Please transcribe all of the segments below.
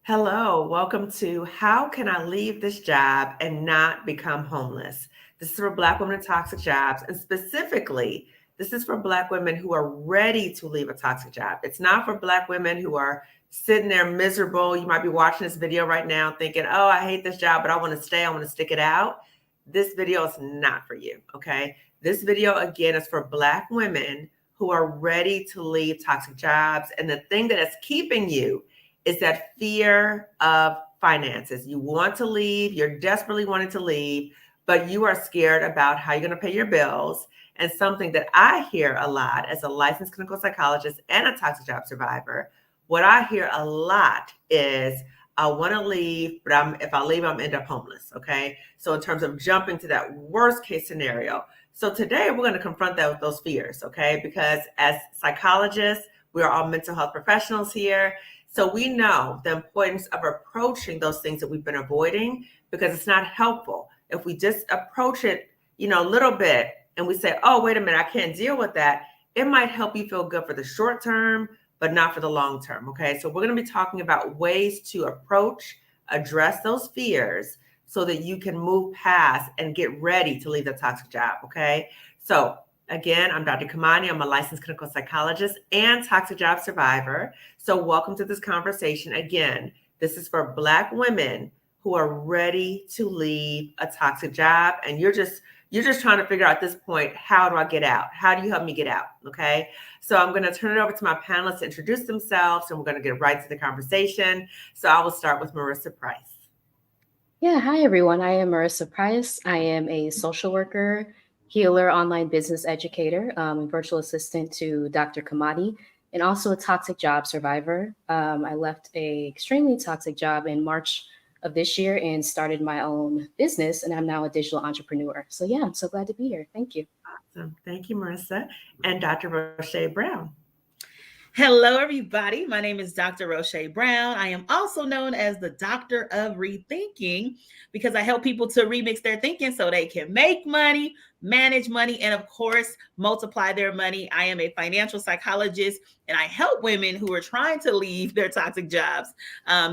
Hello, welcome to How Can I Leave This Job and Not Become Homeless? This is for Black women in toxic jobs, and specifically, this is for Black women who are ready to leave a toxic job. It's not for Black women who are sitting there miserable. You might be watching this video right now thinking, oh, I hate this job, but I want to stay, I want to stick it out. This video is not for you, okay? This video, again, is for Black women who are ready to leave toxic jobs. And the thing that is keeping you is that fear of finances. You want to leave, you're desperately wanting to leave, but you are scared about how you're going to pay your bills. And something that I hear a lot as a licensed clinical psychologist and a toxic job survivor, what I hear a lot is, I want to leave, but if I leave, I'm end up homeless. Okay. So in terms of jumping to that worst case scenario. So today we're going to confront that with those fears. Okay. Because as psychologists, we are all mental health professionals here. So we know the importance of approaching those things that we've been avoiding, because it's not helpful if we just approach it, a little bit, and we say, oh, wait a minute, I can't deal with that. It might help you feel good for the short term, but not for the long term. Okay. So we're going to be talking about ways to address those fears so that you can move past and get ready to leave the toxic job. Okay. So again, I'm Dr. Kamani. I'm a licensed clinical psychologist and toxic job survivor. So welcome to this conversation. Again, this is for Black women who are ready to leave a toxic job. And you're just trying to figure out at this point, how do I get out? How do you help me get out? Okay. So I'm going to turn it over to my panelists to introduce themselves, and we're going to get right to the conversation. So I will start with Marissa Price. Yeah, hi everyone. I am Marissa Price. I am a social worker, healer, online business educator, and virtual assistant to Dr. Kamadi, and also a toxic job survivor. I left a extremely toxic job in March of this year and started my own business, and I'm now a digital entrepreneur. So yeah, I'm so glad to be here. Thank you. Awesome. Thank you, Marissa. And Dr. Rosché Brown. Hello, everybody. My name is Dr. Rosché Brown. I am also known as the Doctor of Rethinking because I help people to remix their thinking so they can make money, manage money, and of course, multiply their money. I am a financial psychologist, and I help women who are trying to leave their toxic jobs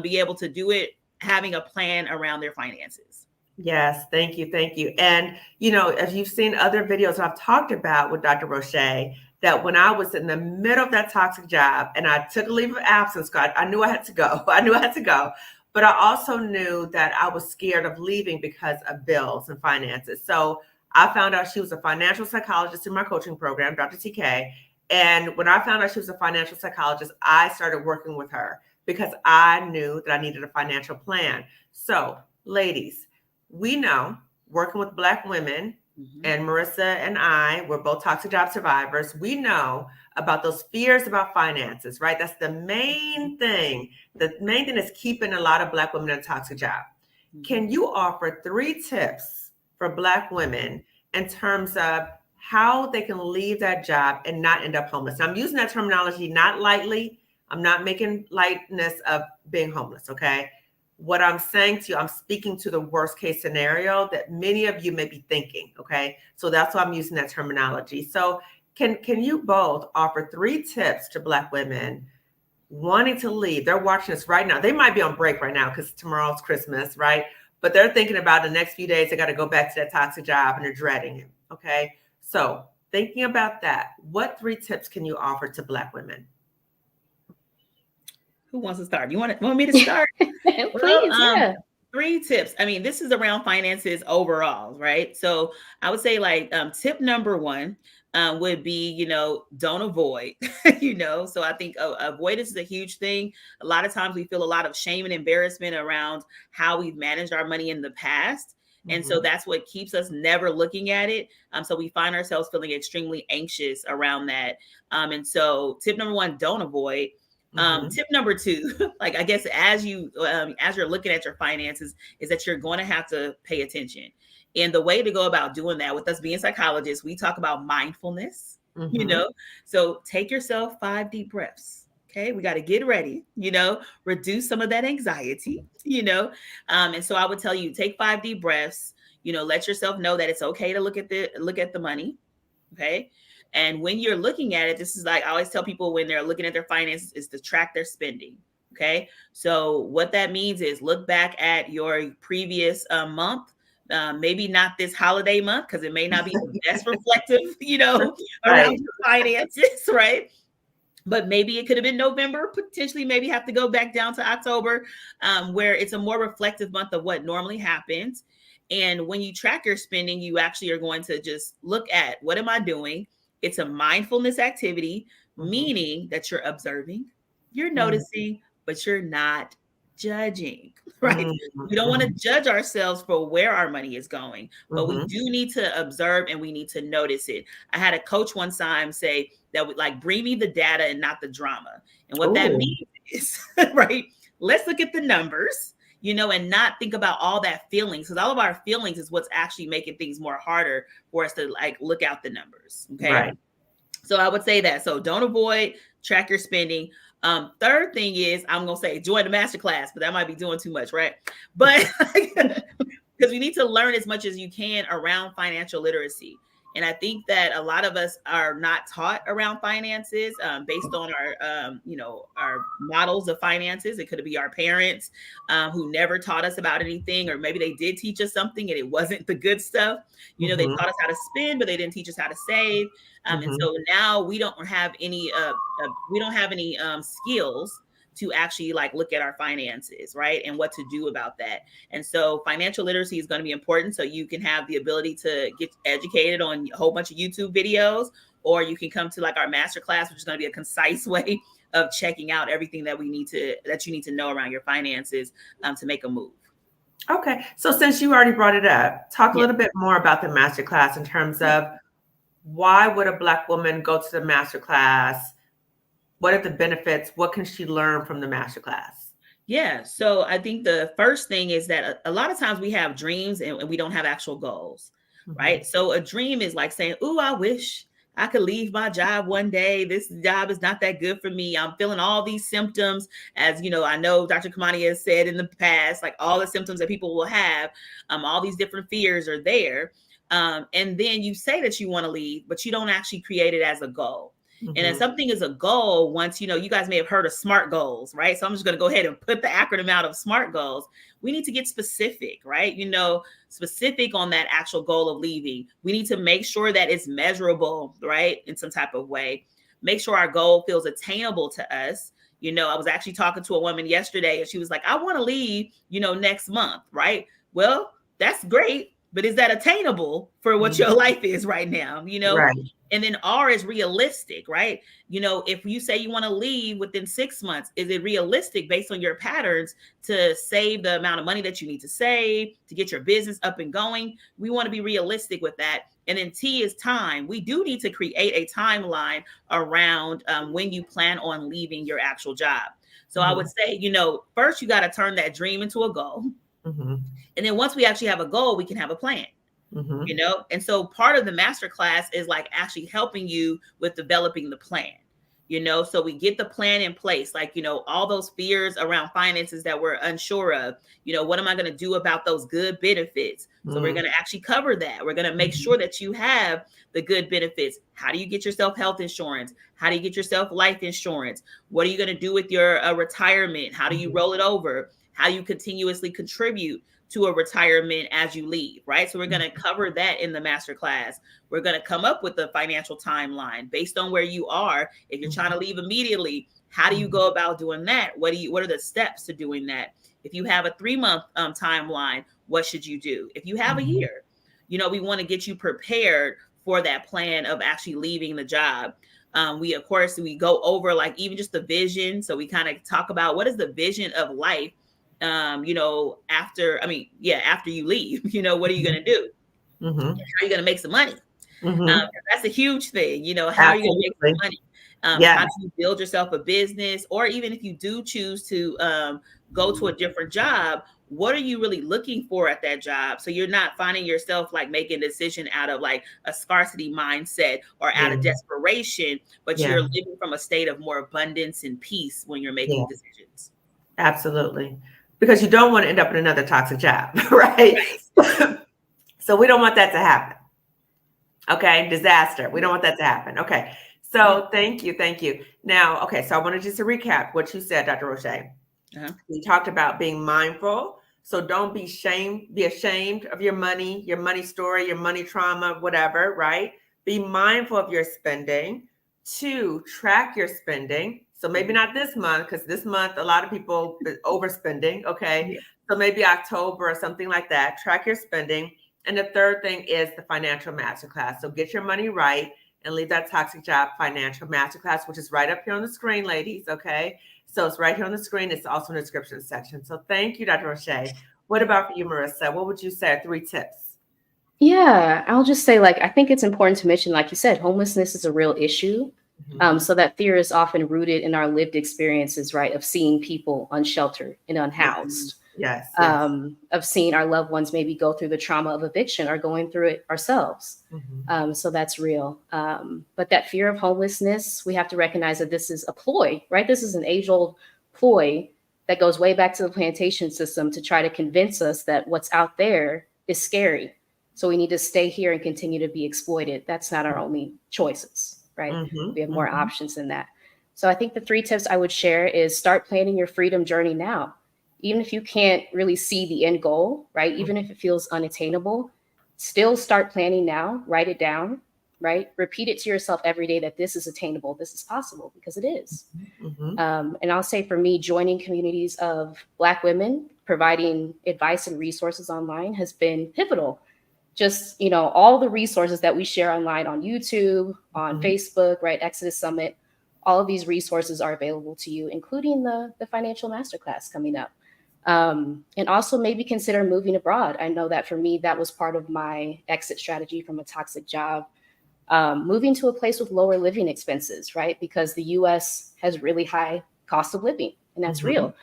be able to do it, having a plan around their finances. Yes, thank you. Thank you. And, as you've seen other videos I've talked about with Dr. Rosché, that when I was in the middle of that toxic job and I took a leave of absence, God, I knew I had to go. But I also knew that I was scared of leaving because of bills and finances. So I found out she was a financial psychologist in my coaching program, Dr. TK. And when I found out she was a financial psychologist, I started working with her because I knew that I needed a financial plan. So, ladies, we know, working with Black women, and Marissa and I, we're both toxic job survivors. We know about those fears about finances, right? That's the main thing. The main thing that's keeping a lot of Black women in a toxic job. Can you offer 3 tips for Black women in terms of how they can leave that job and not end up homeless? Now, I'm using that terminology not lightly. I'm not making lightness of being homeless, okay? What I'm saying to you, I'm speaking to the worst case scenario that many of you may be thinking, okay? So that's why I'm using that terminology. So can you both offer 3 tips to Black women wanting to leave? They're watching this right now. They might be on break right now because tomorrow's Christmas, right? But they're thinking about the next few days, they got to go back to that toxic job and they're dreading it, okay? So thinking about that, what 3 tips can you offer to Black women? Who wants to start? You want me to start? Please, yeah. 3 tips. I mean, this is around finances overall, right? So I would say tip number 1 would be, don't avoid, so I think avoidance is a huge thing. A lot of times we feel a lot of shame and embarrassment around how we've managed our money in the past. And so that's what keeps us never looking at it. So we find ourselves feeling extremely anxious around that. And so tip number 1, don't avoid. Tip number 2, I guess as you're looking at your finances, is that you're going to have to pay attention. And the way to go about doing that, with us being psychologists, we talk about mindfulness, so take yourself 5 deep breaths. Okay. We got to get ready, reduce some of that anxiety, and so I would tell you, take 5 deep breaths, let yourself know that it's okay to look at the money. Okay. And when you're looking at it, this is I always tell people when they're looking at their finances, is to track their spending. Okay. So what that means is look back at your previous month. Maybe not this holiday month because it may not be the best reflective, Right. around your finances, right? But maybe it could have been November, potentially maybe have to go back down to October, where it's a more reflective month of what normally happens. And when you track your spending, you actually are going to just look at what am I doing? It's a mindfulness activity, meaning that you're observing, you're Mhm. noticing, but you're not judging, right? Mhm. We don't want to Mhm. judge ourselves for where our money is going, but we Mhm. do need to observe and we need to notice it. I had a coach one time say that would like bring me the data and not the drama. And what that Ooh. means is, right, let's look at the numbers, and not think about all that feelings, because all of our feelings is what's actually making things more harder for us to like look out the numbers. Okay. Right. So I would say that. So don't avoid, track your spending. Third thing is I'm gonna say join the master class, but that might be doing too much, right? But because we need to learn as much as you can around financial literacy. And I think that a lot of us are not taught around finances based on our models of finances. It could be our parents who never taught us about anything, or maybe they did teach us something and it wasn't the good stuff. They Mhm. taught us how to spend, but they didn't teach us how to save. And Mhm. so now we don't have any skills to actually like look at our finances, right? And what to do about that. And so financial literacy is going to be important. So you can have the ability to get educated on a whole bunch of YouTube videos, or you can come to like our master class, which is going to be a concise way of checking out everything that you need to know around your finances to make a move. Okay. So since you already brought it up, talk a Yeah. little bit more about the master class in terms Yeah. of why would a Black woman go to the master class? What are the benefits? What can she learn from the master class? Yeah. So I think the first thing is that a lot of times we have dreams and we don't have actual goals, Mhm. right? So a dream is like saying, "Ooh, I wish I could leave my job one day. This job is not that good for me. I'm feeling all these symptoms." As you know, I know Dr. Kamani has said in the past, like all the symptoms that people will have, all these different fears are there. And then you say that you want to leave, but you don't actually create it as a goal. And if Mhm. something is a goal, once you guys may have heard of SMART goals, right? So I'm just going to go ahead and put the acronym out of SMART goals. We need to get specific, right? Specific on that actual goal of leaving. We need to make sure that it's measurable, right? In some type of way. Make sure our goal feels attainable to us. I was actually talking to a woman yesterday and she was like, I want to leave, next month, right? Well, that's great, but is that attainable for what Mhm. your life is right now? Right. And then R is realistic, right? If you say you want to leave within 6 months, is it realistic based on your patterns to save the amount of money that you need to save to get your business up and going? We want to be realistic with that. And then T is time. We do need to create a timeline around when you plan on leaving your actual job. So I would Mhm. say, first you got to turn that dream into a goal. Mhm. And then once we actually have a goal, we can have a plan. Mhm. And so part of the master class is like actually helping you with developing the plan. So we get the plan in place, like all those fears around finances that we're unsure of. What am I going to do about those good benefits? So we're Mhm. going to actually cover that. We're going to make Mhm. sure that you have the good benefits. How do you get yourself health insurance? How do you get yourself life insurance? What are you going to do with your retirement? How do you Mhm. roll it over? How do you continuously contribute to a retirement as you leave, right? So we're going to cover that in the master class. We're going to come up with a financial timeline based on where you are. If you're trying to leave immediately, how do you Mhm. go about doing that? What are the steps to doing that? If you have a 3-month timeline, what should you do? If you have a Mhm. year, we want to get you prepared for that plan of actually leaving the job. We go over like even just the vision. So we kind of talk about what is the vision of life after you leave. What are you going to do? Mhm. How are you going to make some money? Mhm. That's a huge thing. How are you going to make Absolutely. some money? How Yes. do you build yourself a business? Or even if you do choose to go to a different job, what are you really looking for at that job? So you're not finding yourself like making a decision out of like a scarcity mindset or out Yeah. of desperation, but Yeah. you're living from a state of more abundance and peace when you're Yeah. making decisions. Absolutely. Because you don't want to end up in another toxic job, right? So we don't want that to happen. Okay. Disaster. We don't want that to happen. Okay. Yeah. So thank you. Thank you. Now, okay. So I wanted just to recap what you said, Dr. Rosché. Uh-huh. We talked about being mindful. So don't be ashamed of your money story, your money trauma, whatever, right? Be mindful of your spending. 2, track your spending. So maybe not this month, because this month a lot of people overspending. Okay. Yeah. So maybe October or something like that. Track your spending. And the third thing is the financial masterclass. So get your money right and leave that toxic job financial masterclass, which is right up here on the screen, ladies. Okay. So it's right here on the screen. It's also in the description section. So thank you, Dr. Rosché. What about for you, Marissa? What would you say are 3 tips? Yeah, I'll just say, like, I think it's important to mention, like you said, homelessness is a real issue. So that fear is often rooted in our lived experiences, right, of seeing people unsheltered and unhoused, Yes. of seeing our loved ones maybe go through the trauma of eviction or going through it ourselves. So that's real. But that fear of homelessness, we have to recognize that this is a ploy, right? This is an age-old ploy that goes way back to the plantation system to try to convince us that what's out there is scary. So we need to stay here and continue to be exploited. That's not our only choices, right? We have more options than that. So I think the 3 tips I would share is start planning your freedom journey now. Even if you can't really see the end goal, right? Even if it feels unattainable, still start planning now, write it down, right? Repeat it to yourself every day that this is attainable, this is possible, because it is. And I'll say for me, joining communities of Black women, providing advice and resources online has been pivotal. Just, all the resources that we share online on YouTube, on Facebook, right? Exodus Summit, all of these resources are available to you, including the financial masterclass coming up. And also maybe consider moving abroad. I know that for me, that was part of my exit strategy from a toxic job. Moving to a place with lower living expenses, right? Because the US has really high cost of living, and that's real.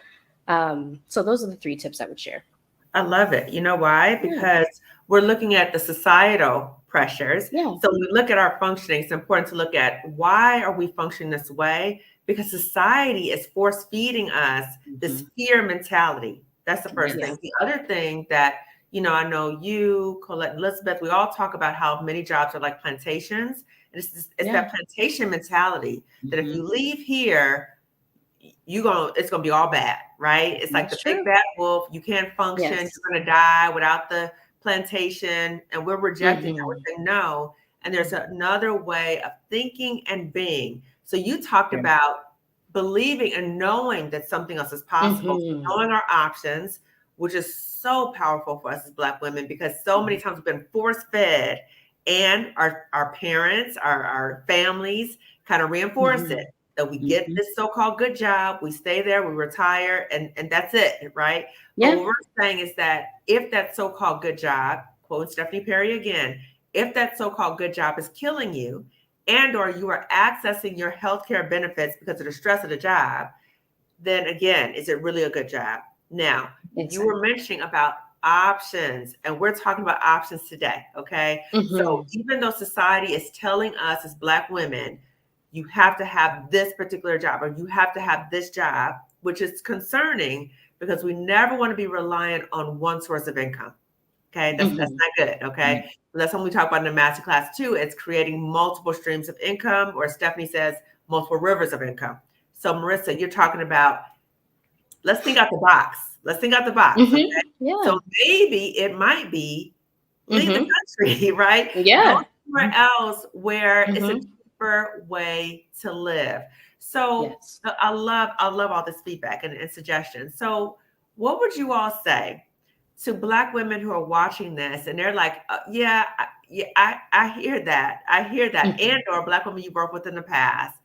So those are the 3 tips I would share. I love it. You know why? Because we're looking at the societal pressures. Yeah. So when we look at our functioning, it's important to look at why are we functioning this way? Because society is force feeding us this fear mentality. That's the first thing. The other thing that, I know you, Colette, Elizabeth, we all talk about how many jobs are like plantations. And it's that plantation mentality that if you leave here, it's gonna be all bad, right? It's like the big bad wolf. You can't function. You're gonna die without the plantation, and we're rejecting that. We're saying no. And there's another way of thinking and being. So you talked about believing and knowing that something else is possible, knowing our options, which is so powerful for us as Black women, because so many times we've been force fed, and our parents, our families kind of reinforce it. That we get this so-called good job, we stay there, we retire, and that's it, right? But what we're saying is that if that so-called good job, quote Stephanie Perry again, if that so-called good job is killing you, and or you are accessing your healthcare benefits because of the stress of the job, then again, is it really a good job? Now, you were mentioning about options, and we're talking about options today, okay? So even though society is telling us as Black women, you have to have this particular job, or you have to have this job, which is concerning because we never want to be reliant on one source of income. Okay, that's not good. Okay, so that's when we talk about in the masterclass too. It's creating multiple streams of income, or Stephanie says, multiple rivers of income. So Marissa, you're talking about, let's think out the box. Let's think out the box. Okay? So maybe it might be leave the country, right? Go somewhere else where it's a way to live. So I love all this feedback and suggestions. So what would you all say to Black women who are watching this and they're like, I hear that. And or Black women you worked with in the past,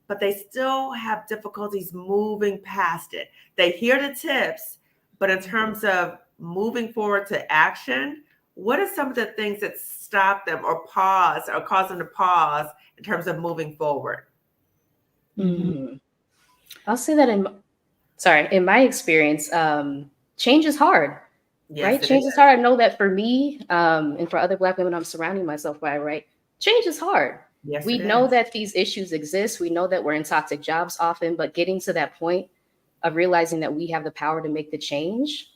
but they still have difficulties moving past it. They hear the tips, but in terms of moving forward to action, what are some of the things that stop them or pause or cause them to pause in terms of moving forward? I'll say that in my experience, change is hard, right? Change is hard. I know that for me, and for other Black women I'm surrounding myself by, right? Change is hard. We know that these issues exist. We know that we're in toxic jobs often, but getting to that point of realizing that we have the power to make the change,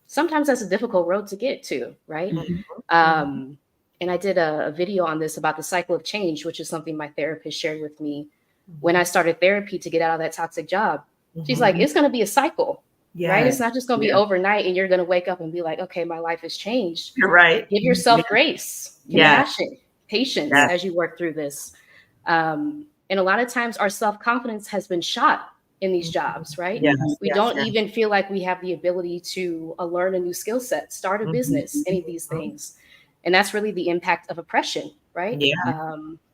sometimes that's a difficult road to get to, right? And I did a video on this about the cycle of change, which is something my therapist shared with me when I started therapy to get out of that toxic job. She's like, it's going to be a cycle, right? Yes. It's not just going to be Yes. overnight and you're going to wake up and be like, okay, my life has changed. You're right. Give yourself grace, Yes. compassion, patience Yes. as you work through this. And a lot of times our self-confidence has been shot in these jobs, right? Yes. We Yes. don't Yes. even feel like we have the ability to learn a new skill set, start a business, any of these things. And that's really the impact of oppression, right? Yeah.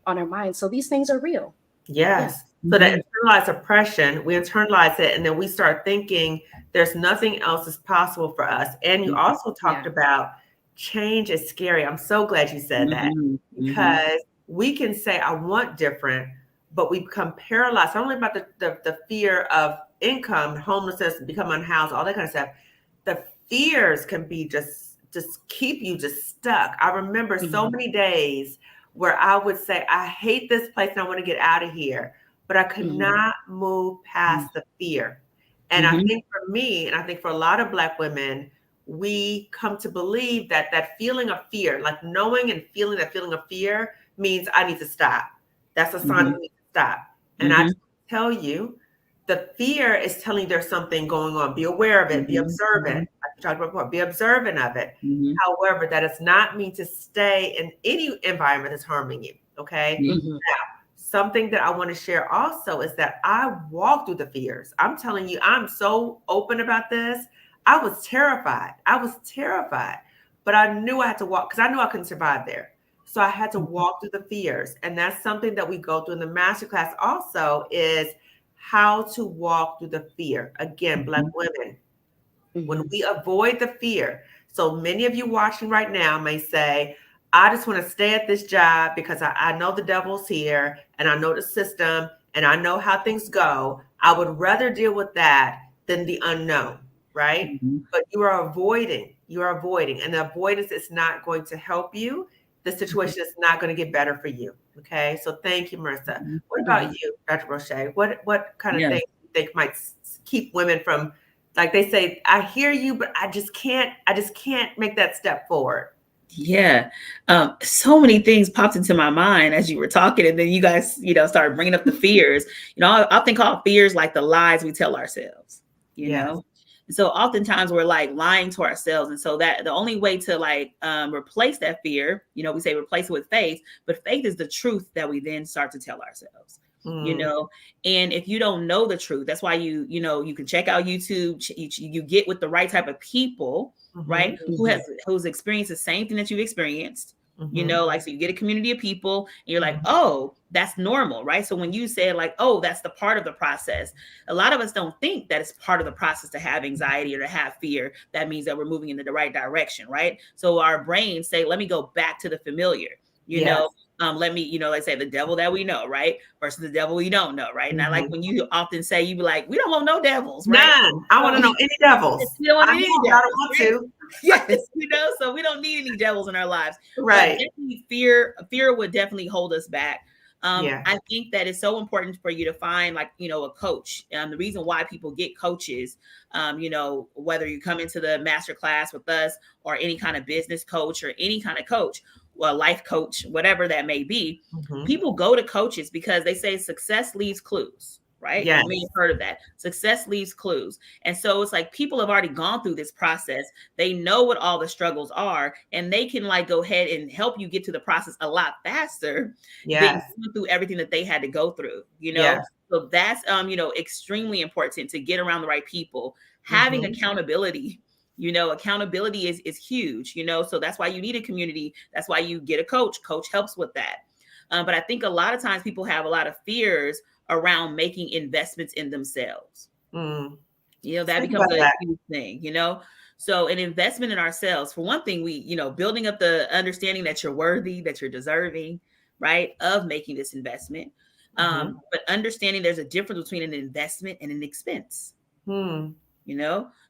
On our minds. So these things are real. Yes. So that internalized oppression, we internalize it, and then we start thinking there's nothing else is possible for us. And you also talked about change is scary. I'm so glad you said that, because we can say, I want different, but we become paralyzed, not only about the fear of income, homelessness, become unhoused, all that kind of stuff. The fears can be just keep you just stuck. I remember so many days where I would say, I hate this place and I want to get out of here, but I could not move past the fear. And I think for me, and I think for a lot of Black women, we come to believe that that feeling of fear, like knowing and feeling that feeling of fear, means I need to stop. That's a sign I need to stop. And I tell you, the fear is telling you there's something going on. Be aware of it. Be observant. Like we talked about before, be observant of it. However, that does not mean to stay in any environment that's harming you. Okay. Now, something that I want to share also is that I walk through the fears. I'm telling you, I'm so open about this. I was terrified. But I knew I had to walk because I knew I couldn't survive there. So I had to walk through the fears. And that's something that we go through in the masterclass also, is how to walk through the fear. Again, Black women, when we avoid the fear. So many of you watching right now may say, I just want to stay at this job because I know the devil's here and I know the system and I know how things go. I would rather deal with that than the unknown, right? But you are avoiding, and the avoidance is not going to help you. The situation is not going to get better for you. Okay. So thank you, Marissa. What about you, Dr. Rosché? What kind of things do you think might keep women from, like they say, I hear you, but I just can't make that step forward? Yeah. So many things popped into my mind as you were talking, and then you guys, started bringing up the fears. I often call fears like the lies we tell ourselves, know? And so oftentimes we're like lying to ourselves. And so that the only way to replace that fear, we say replace it with faith, but faith is the truth that we then start to tell ourselves. And if you don't know the truth, that's why you can check out YouTube, you get with the right type of people, right? Who's experienced the same thing that you've experienced, so you get a community of people and you're like, oh, that's normal, right? So when you say like, oh, that's the part of the process, a lot of us don't think that it's part of the process to have anxiety or to have fear. That means that we're moving in the right direction, right? So our brains say, let me go back to the familiar, let me, like say the devil that we know, right? Versus the devil we don't know, right? Now, like when you often say, you be like, we don't want no devils, right? None. I want to know any devils. You don't want any devils. I don't want to. Yes, so we don't need any devils in our lives. Right. But definitely fear would definitely hold us back. I think that it's so important for you to find a coach. The reason why people get coaches, whether you come into the master class with us or any kind of business coach or any kind of coach, well, life coach, whatever that may be, people go to coaches because they say success leaves clues, right? Yes. You may have heard of that. Success leaves clues. And so it's like people have already gone through this process. They know what all the struggles are, and they can go ahead and help you get to the process a lot faster than going through everything that they had to go through, So that's, extremely important to get around the right people. Having accountability. Accountability is huge, so that's why you need a community. That's why you get a coach. Coach helps with that. But I think a lot of times people have a lot of fears around making investments in themselves. That becomes a huge thing, So an investment in ourselves, for one thing, we, building up the understanding that you're worthy, that you're deserving, right, of making this investment. But understanding there's a difference between an investment and an expense.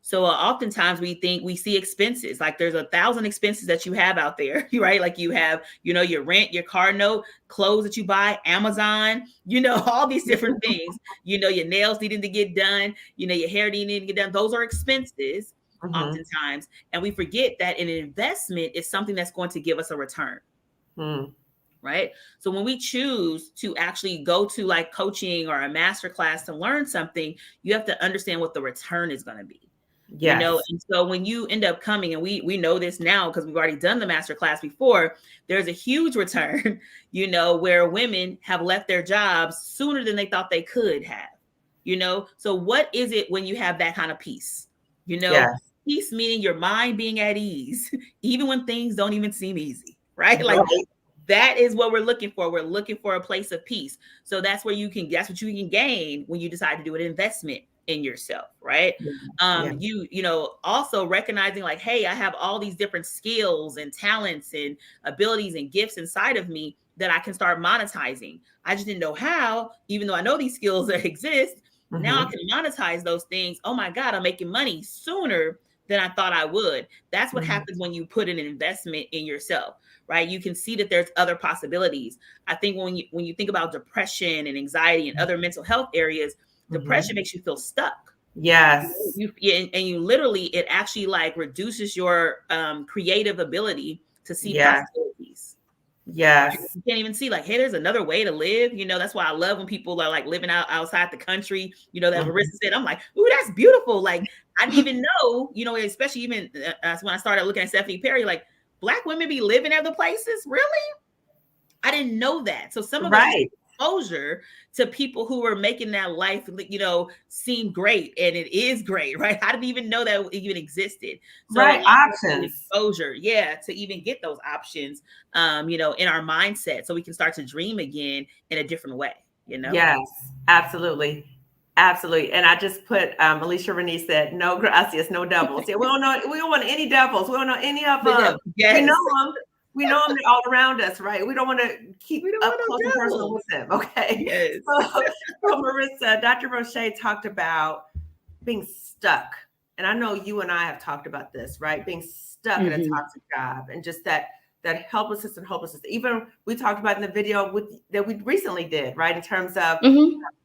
So oftentimes we see expenses, like there's 1,000 expenses that you have out there, right? Like you have, your rent, your car note, clothes that you buy, Amazon, all these different things, your nails needing to get done, your hair needing to get done. Those are expenses oftentimes. And we forget that an investment is something that's going to give us a return. right? So when we choose to actually go to like coaching or a master class to learn something, you have to understand what the return is going to be. Yes. And so when you end up coming, and we know this now because we've already done the master class before, there's a huge return, where women have left their jobs sooner than they thought they could have. So what is it when you have that kind of peace? Yes. Peace meaning your mind being at ease, even when things don't even seem easy, right? Like Right. that is what we're looking for. We're looking for a place of peace. So that's what you can gain when you decide to do an investment in yourself, right? Yeah. Also recognizing like, hey, I have all these different skills and talents and abilities and gifts inside of me that I can start monetizing. I just didn't know how, even though I know these skills that exist. Now I can monetize those things. Oh my God, I'm making money sooner than I thought I would. That's what happens when you put in an investment in yourself, right? You can see that there's other possibilities. I think when you think about depression and anxiety and other mental health areas, depression makes you feel stuck. Yes. You literally, it actually like reduces your creative ability to see Yes. possibilities. Yes. You can't even see like, hey, there's another way to live. That's why I love when people are like living outside the country. That Marissa said, I'm like, ooh, that's beautiful. Like I didn't even know, especially even when I started looking at Stephanie Perry, like Black women be living other places. Really? I didn't know that. So some of us Right. exposure to people who are making that life, seem great, and it is great, right? I didn't even know that even existed. So Right. Options. exposure, to even get those options, in our mindset, so we can start to dream again in a different way. Yes, absolutely. Absolutely. And I just put Alicia Renee said, no gracias, no devils. Yeah, we don't want any devils. We don't know any of them. Yes. We know them. We know them, they're all around us, right? We don't want to keep up close and personal with them. Okay. Yes. So Marissa, Dr. Rosché talked about being stuck. And I know you and I have talked about this, right? Being stuck in a toxic job and just that helplessness and hopelessness. Even we talked about in the video that we recently did, right? In terms of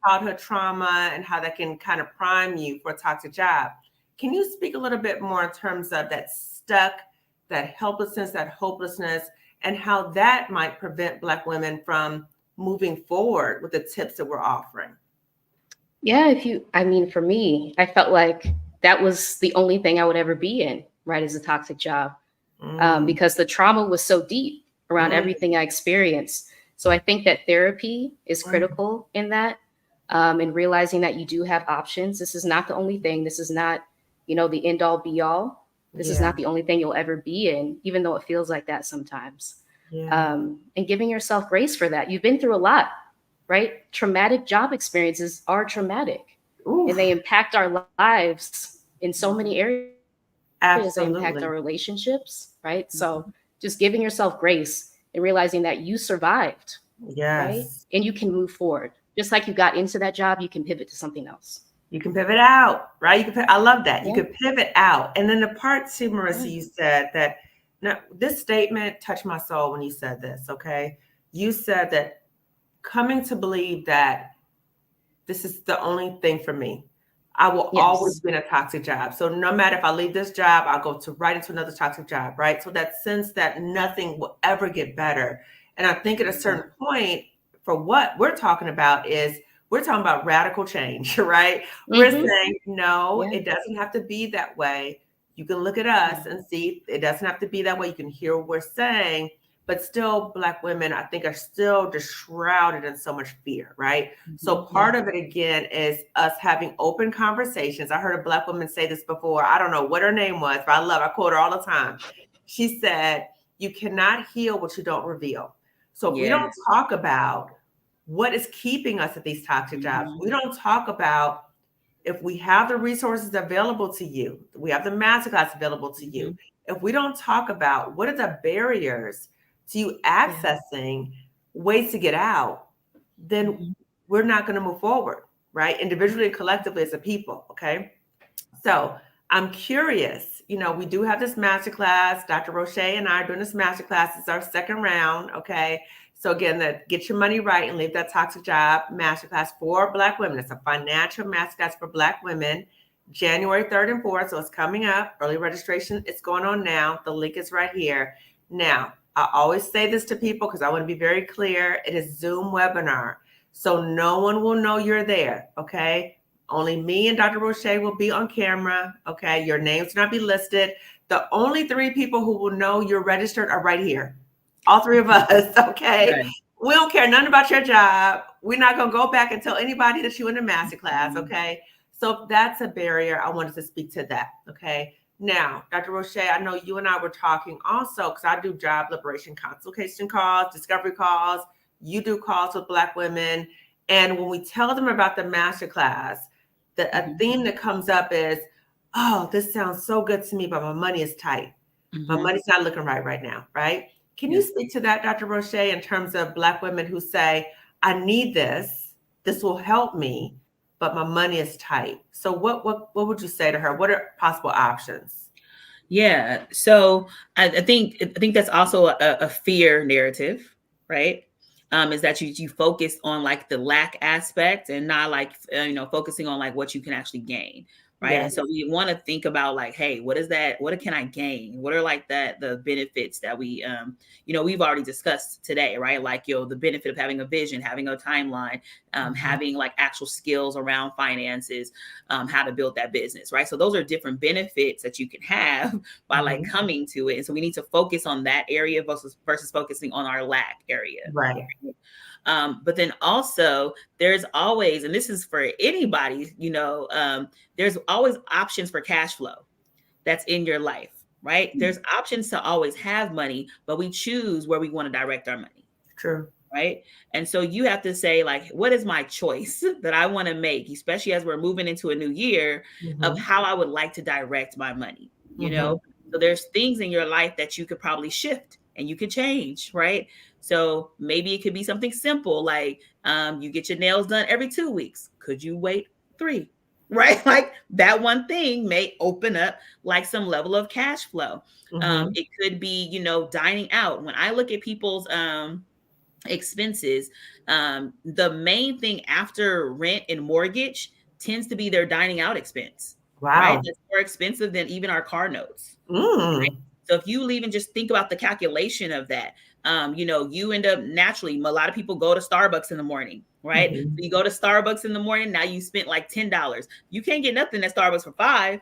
childhood trauma and how that can kind of prime you for a toxic job. Can you speak a little bit more in terms of that stuck, that helplessness, that hopelessness, and how that might prevent Black women from moving forward with the tips that we're offering? Yeah, for me, I felt like that was the only thing I would ever be in, right, as a toxic job, because the trauma was so deep around everything I experienced. So I think that therapy is critical in that, and realizing that you do have options. This is not the only thing. This is not, the end all be all. This is not the only thing you'll ever be in, even though it feels like that sometimes. And giving yourself grace for that. You've been through a lot. Right? Traumatic job experiences are traumatic. And they impact our lives in so many areas. Absolutely. They impact our relationships, right? So just giving yourself grace and realizing that you survived, right? And you can move forward. Just like you got into that job, you can pivot to something else. You can pivot out, right? I love that. You can pivot out. And then the part too, Marissa, you said that, now this statement touched my soul when you said this, okay? You said that coming to believe that this is the only thing for me. I will always be in a toxic job. So no matter if I leave this job, I'll go right into another toxic job, right? So that sense that nothing will ever get better. And I think at a certain point, for what we're talking about radical change, right? We're saying, no, it doesn't have to be that way. You can look at us and see it doesn't have to be that way. You can hear what we're saying. But still, Black women, I think, are still just shrouded in so much fear, right? So part of it, again, is us having open conversations. I heard a Black woman say this before. I don't know what her name was, but I quote her all the time. She said, you cannot heal what you don't reveal. So if we don't talk about what is keeping us at these toxic jobs, we don't talk about if we have the resources available to you, we have the masterclass available to you. If we don't talk about what are the barriers to you accessing ways to get out, then we're not going to move forward, right? Individually and collectively as a people, okay? So I'm curious, we do have this masterclass. Dr. Rosché and I are doing this masterclass. It's our second round, okay? So again, that Get Your Money Right and Leave That Toxic Job masterclass for Black women. It's a financial masterclass for Black women, January 3rd and 4th. So it's coming up. Early registration is going on now. The link is right here. Now, I always say this to people because I want to be very clear. It is Zoom webinar. So no one will know you're there. Okay. Only me and Dr. Rosché will be on camera. Okay. Your names will not be listed. The only 3 people who will know you're registered are right here. All 3 of us. Okay. Right. We don't care nothing about your job. We're not going to go back and tell anybody that you in the masterclass. Okay. So if that's a barrier, I wanted to speak to that. Okay. Now, Dr. Rosché, I know you and I were talking also because I do job liberation consultation calls, discovery calls. You do calls with Black women. And when we tell them about the masterclass, a theme that comes up is, oh, this sounds so good to me, but my money is tight. My money's not looking right now, right? Can you speak to that, Dr. Rosché, in terms of Black women who say, I need this, this will help me, but my money is tight. So what would you say to her? What are possible options? Yeah. So I think that's also a fear narrative, right? Is that you focus on like the lack aspect and not like focusing on like what you can actually gain, right? Yes. And so we want to think about like, hey, what is that? What can I gain? What are like the benefits that we we've already discussed today, right? Like the benefit of having a vision, having a timeline, having like actual skills around finances, how to build that business, right? So those are different benefits that you can have by like coming to it. And so we need to focus on that area versus focusing on our lack area. Right. But then also there's always, and this is for anybody, there's always options for cash flow that's in your life, right? There's options to always have money, but we choose where we want to direct our money. True. Right. And so you have to say, like, what is my choice that I want to make, especially as we're moving into a new year, of how I would like to direct my money, So there's things in your life that you could probably shift and you could change, right? So maybe it could be something simple like you get your nails done every 2 weeks. Could you wait 3? Right? Like that one thing may open up like some level of cash flow. It could be, dining out. When I look at people's expenses, the main thing after rent and mortgage tends to be their dining out expense. Wow. Right? That's more expensive than even our car notes. Right? So if you even just think about the calculation of that, you end up naturally, a lot of people go to Starbucks in the morning, right? So you go to Starbucks in the morning, now you spent like $10. You can't get nothing at Starbucks for $5.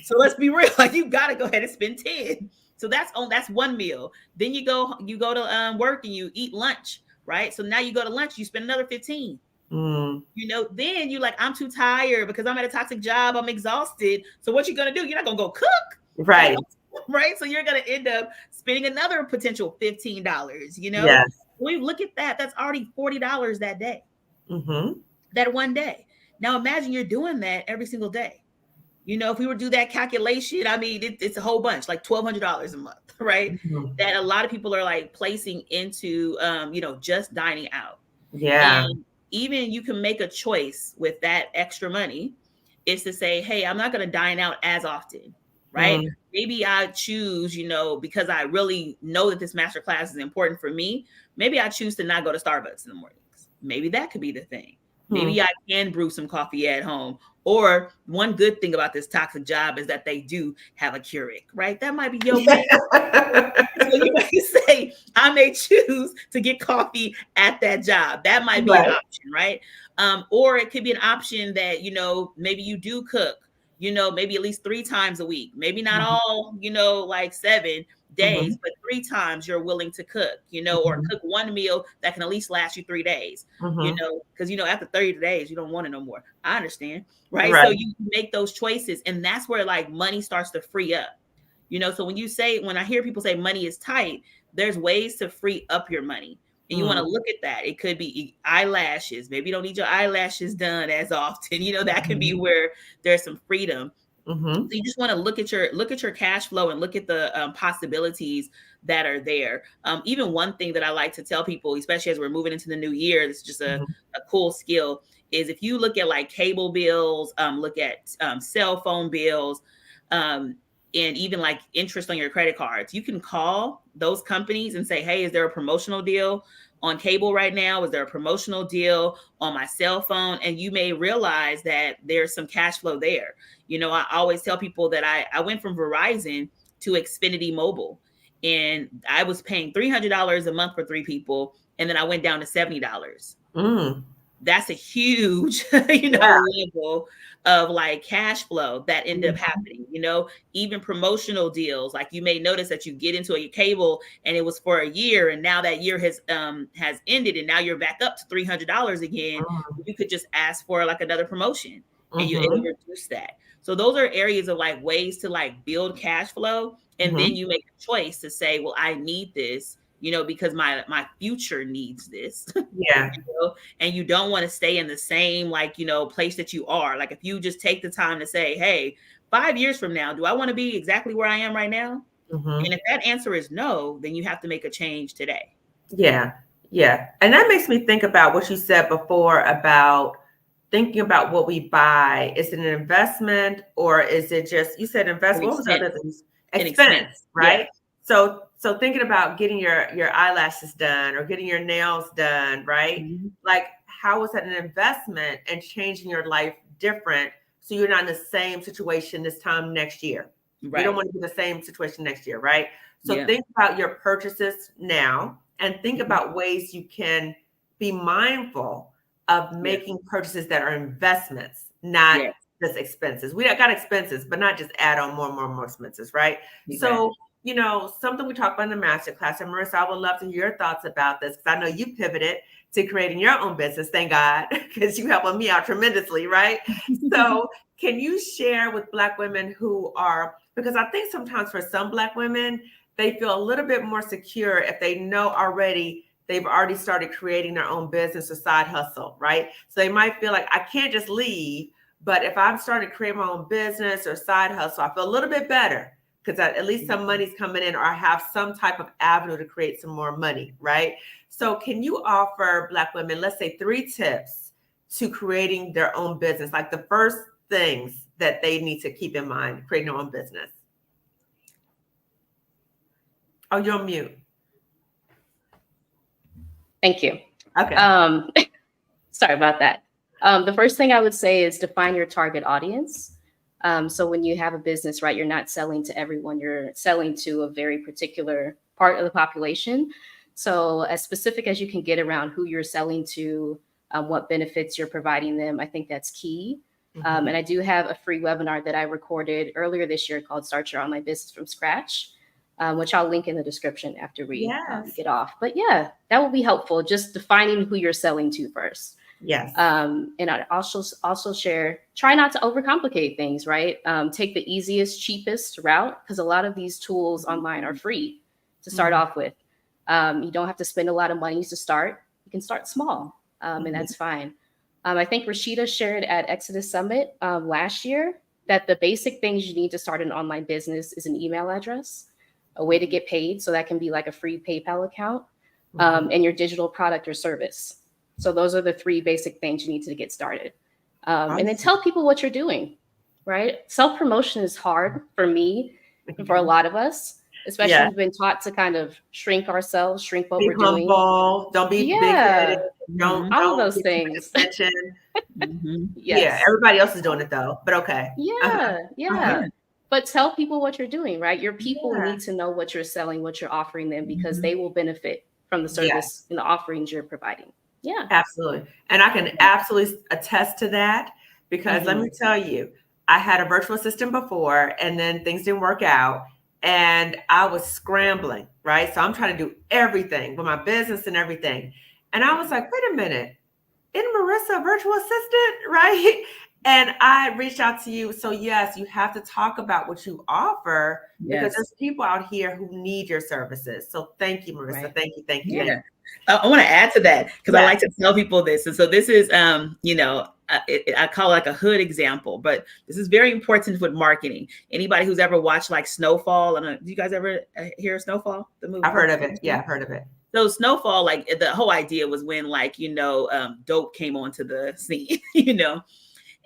So let's be real, like you got to go ahead and spend 10. So that's one meal. Then you go to work and you eat lunch, right? So now you go to lunch, you spend another 15. Then you're like, I'm too tired because I'm at a toxic job, I'm exhausted. So what you gonna do? You're not gonna go cook, right? Right. So you're gonna end up spending another potential $15. Yes. We look at that. That's already $40 that day. That one day. Now imagine you're doing that every single day. If we were to do that calculation, I mean, it's a whole bunch, like $1,200 a month, right? That a lot of people are like placing into, just dining out. Yeah. And even you can make a choice with that extra money is to say, hey, I'm not going to dine out as often, right? Maybe I choose, because I really know that this masterclass is important for me. Maybe I choose to not go to Starbucks in the mornings. Maybe that could be the thing. Maybe I can brew some coffee at home. Or one good thing about this toxic job is that they do have a Keurig, right? That might be your man. So you might say, I may choose to get coffee at that job. That might be an option, right? Or it could be an option that, maybe you do cook, maybe at least 3 times a week. Maybe not all, like 7 days, but 3 times you're willing to cook, or cook one meal that can at least last you 3 days, because, after 30 days, you don't want it no more. I understand, right? So you make those choices, and that's where like money starts to free up. So when I hear people say money is tight, there's ways to free up your money. And you want to look at that. It could be eyelashes. Maybe you don't need your eyelashes done as often. That can be where there's some freedom. So you just want to look at your cash flow and look at the possibilities that are there. Even one thing that I like to tell people, especially as we're moving into the new year, this is just a cool skill, is if you look at like cable bills, look at cell phone bills, and even like interest on your credit cards, you can call those companies and say, hey, is there a promotional deal on cable right now? Is there a promotional deal on my cell phone? And you may realize that there's some cash flow there. I always tell people that I went from Verizon to Xfinity Mobile. and I was paying $300 a month for 3 people, and then I went down to $70. That's a huge, level of like cash flow that ended up happening. Even promotional deals, like you may notice that you get into a cable and it was for a year, and now that year has ended, and now you're back up to $300 again. You could just ask for like another promotion, and it'll reduce that. So those are areas of like ways to like build cash flow, and then you make a choice to say, well, I need this, because my future needs this. Yeah. And you don't want to stay in the same place that you are. Like if you just take the time to say, hey, 5 years from now, do I want to be exactly where I am right now? And if that answer is no, then you have to make a change today. Yeah. And that makes me think about what you said before about thinking about what we buy. Is it an investment, or is it just, you said investment? What was the other thing? Expense, right? Yeah. So thinking about getting your eyelashes done or getting your nails done, right? Like, how is that an investment and changing your life different so you're not in the same situation this time next year? Right. You don't want to be in the same situation next year, right? So think about your purchases now and think about ways you can be mindful of making purchases that are investments, not just expenses. We got expenses, but not just add on more expenses, right? Exactly. So, something we talked about in the masterclass, and Marissa, I would love to hear your thoughts about this, because I know you pivoted to creating your own business, thank God, because you helping me out tremendously, right? So can you share with Black women who are, because I think sometimes for some Black women, they feel a little bit more secure if they know they've already started creating their own business or side hustle, right? So they might feel like, I can't just leave, but if I'm starting to create my own business or side hustle, I feel a little bit better, because at least some money's coming in, or I have some type of avenue to create some more money, right? So can you offer Black women, let's say 3 tips to creating their own business, like the first things that they need to keep in mind, creating their own business? Oh, you're on mute. Thank you. Okay. Sorry about that. The first thing I would say is define your target audience. So when you have a business, right, you're not selling to everyone, you're selling to a very particular part of the population. So as specific as you can get around who you're selling to, what benefits you're providing them, I think that's key. And I do have a free webinar that I recorded earlier this year called Start Your Online Business from Scratch, which I'll link in the description after we get off. But yeah, that will be helpful, just defining who you're selling to first. Yes. And I also share, try not to overcomplicate things, right? Take the easiest, cheapest route, because a lot of these tools online are free to start off with. You don't have to spend a lot of money to start. You can start small, and that's fine. I think Rashida shared at Exodus Summit last year that the basic things you need to start an online business is an email address, a way to get paid. So that can be like a free PayPal account, and your digital product or service. So those are the 3 basic things you need to get started. And then tell people what you're doing, right? Self-promotion is hard for me and for a lot of us, especially if we've been taught to kind of shrink ourselves, shrink what we're doing. Don't be big-headed. All of those things. Yeah, everybody else is doing it though, but okay. Yeah. But tell people what you're doing, right? Your people need to know what you're selling, what you're offering them, because they will benefit from the service and the offerings you're providing. Yeah, absolutely. And I can absolutely attest to that, because let me tell you, I had a virtual assistant before, and then things didn't work out, and I was scrambling, right? So I'm trying to do everything with my business and everything. And I was like, wait a minute, isn't Marissa a virtual assistant, right? And I reached out to you. So yes, you have to talk about what you offer, because there's people out here who need your services. So thank you, Marissa. Right. Thank you. Thank you. I want to add to that, because I like to tell people this. And so this is, I call it like a hood example, but this is very important with marketing. Anybody who's ever watched like Snowfall, do you guys ever hear Snowfall, the movie? I've heard of it. Yeah, I've heard of it. So Snowfall, like the whole idea was when dope came onto the scene,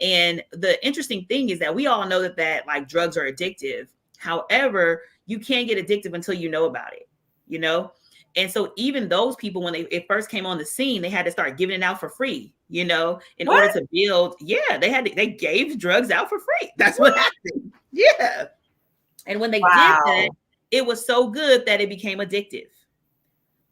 And the interesting thing is that we all know that like drugs are addictive. However, you can't get addictive until you know about it, And so even those people, when it first came on the scene, they had to start giving it out for free, in order to build. Yeah, they gave drugs out for free. That's what happened. Yeah. And when they did that, it was so good that it became addictive.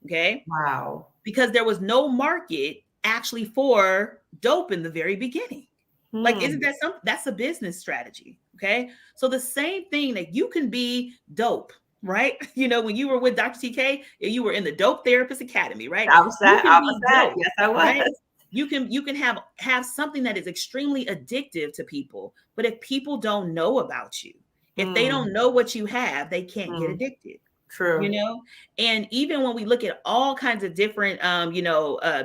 Okay. Wow. Because there was no market actually for dope in the very beginning. Like, isn't that something? That's a business strategy. Okay. So the same thing, that you can be dope, right? When you were with Dr. TK, you were in the Dope Therapist Academy, right? I was You that. can I was be that. dope, Yes, I right? was. You can have something that is extremely addictive to people. But if people don't know about you, if they don't know what you have, they can't get addicted. True. And even when we look at all kinds of different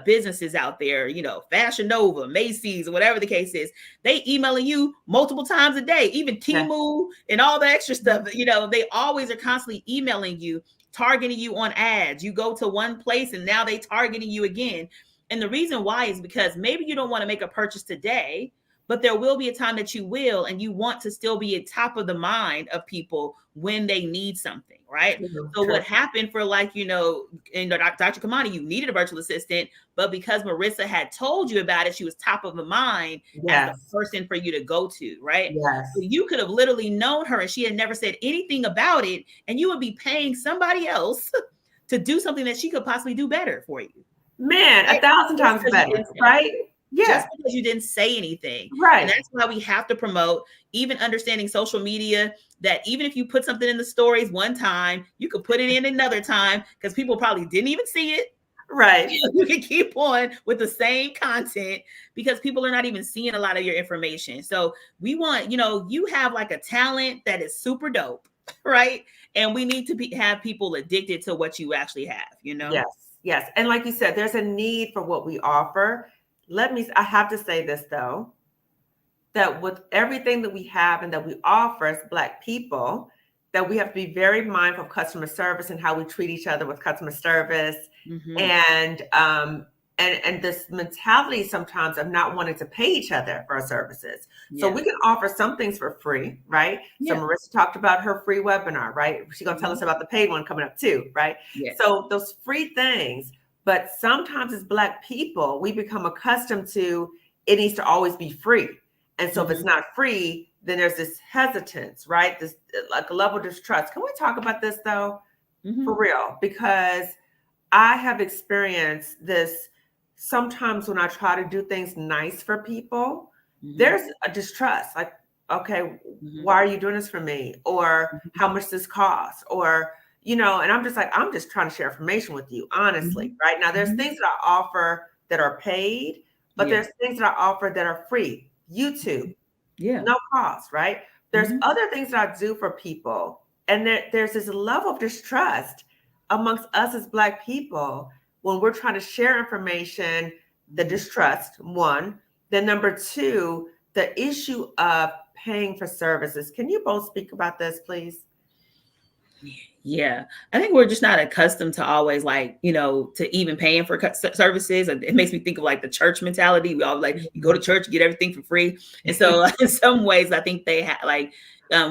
businesses out there, Fashion Nova, Macy's, whatever the case is, they emailing you multiple times a day. Even Temu and all the extra stuff, they always are constantly emailing you, targeting you on ads. You go to one place and now they targeting you again. And the reason why is because maybe you don't want to make a purchase today, but there will be a time that you will, and you want to still be at top of the mind of people when they need something, right? So what happened for in Dr. Kamani, you needed a virtual assistant, but because Marissa had told you about it, she was top of the mind as the person for you to go to, right? Yes. So you could have literally known her and she had never said anything about it, and you would be paying somebody else to do something that she could possibly do better for you. Man, 1,000 times better, right? Just because you didn't say anything. Right. And that's why we have to promote, even understanding social media, that even if you put something in the stories one time, you could put it in another time because people probably didn't even see it. Right. You can keep on with the same content because people are not even seeing a lot of your information. So we want, you have like a talent that is super dope, right? And we need to have people addicted to what you actually have, Yes. And like you said, there's a need for what we offer. I have to say this though, that with everything that we have and that we offer as Black people, that we have to be very mindful of customer service and how we treat each other with customer service. And this mentality sometimes of not wanting to pay each other for our services. So we can offer some things for free, right? So Marissa talked about her free webinar, right? She's going to tell us about the paid one coming up too, right? So those free things, but sometimes as Black people, we become accustomed to it needs to always be free. And so if it's not free, then there's this hesitance, right? This like a level of distrust. Can we talk about this though? For real? Because I have experienced this sometimes when I try to do things nice for people, there's a distrust. Like, okay, why are you doing this for me? Or how much this costs? Or, and I'm just like, I'm just trying to share information with you, honestly, right? Now, there's things that I offer that are paid, but there's things that I offer that are free. YouTube, no cost, right? There's other things that I do for people. And there's this level of distrust amongst us as Black people when we're trying to share information, the distrust, one. Then number two, the issue of paying for services. Can you both speak about this, please? Yeah, I think we're just not accustomed to always to even paying for services. It makes me think of like the church mentality. We all you go to church, you get everything for free. And so in some ways, I think they have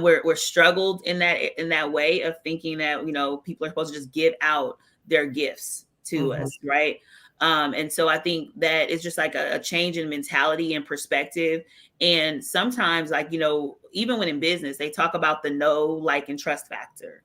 we're struggled in that way of thinking that, people are supposed to just give out their gifts to us. Right. And so I think that it's just like a change in mentality and perspective. And sometimes even when in business, they talk about the know, like, and trust factor,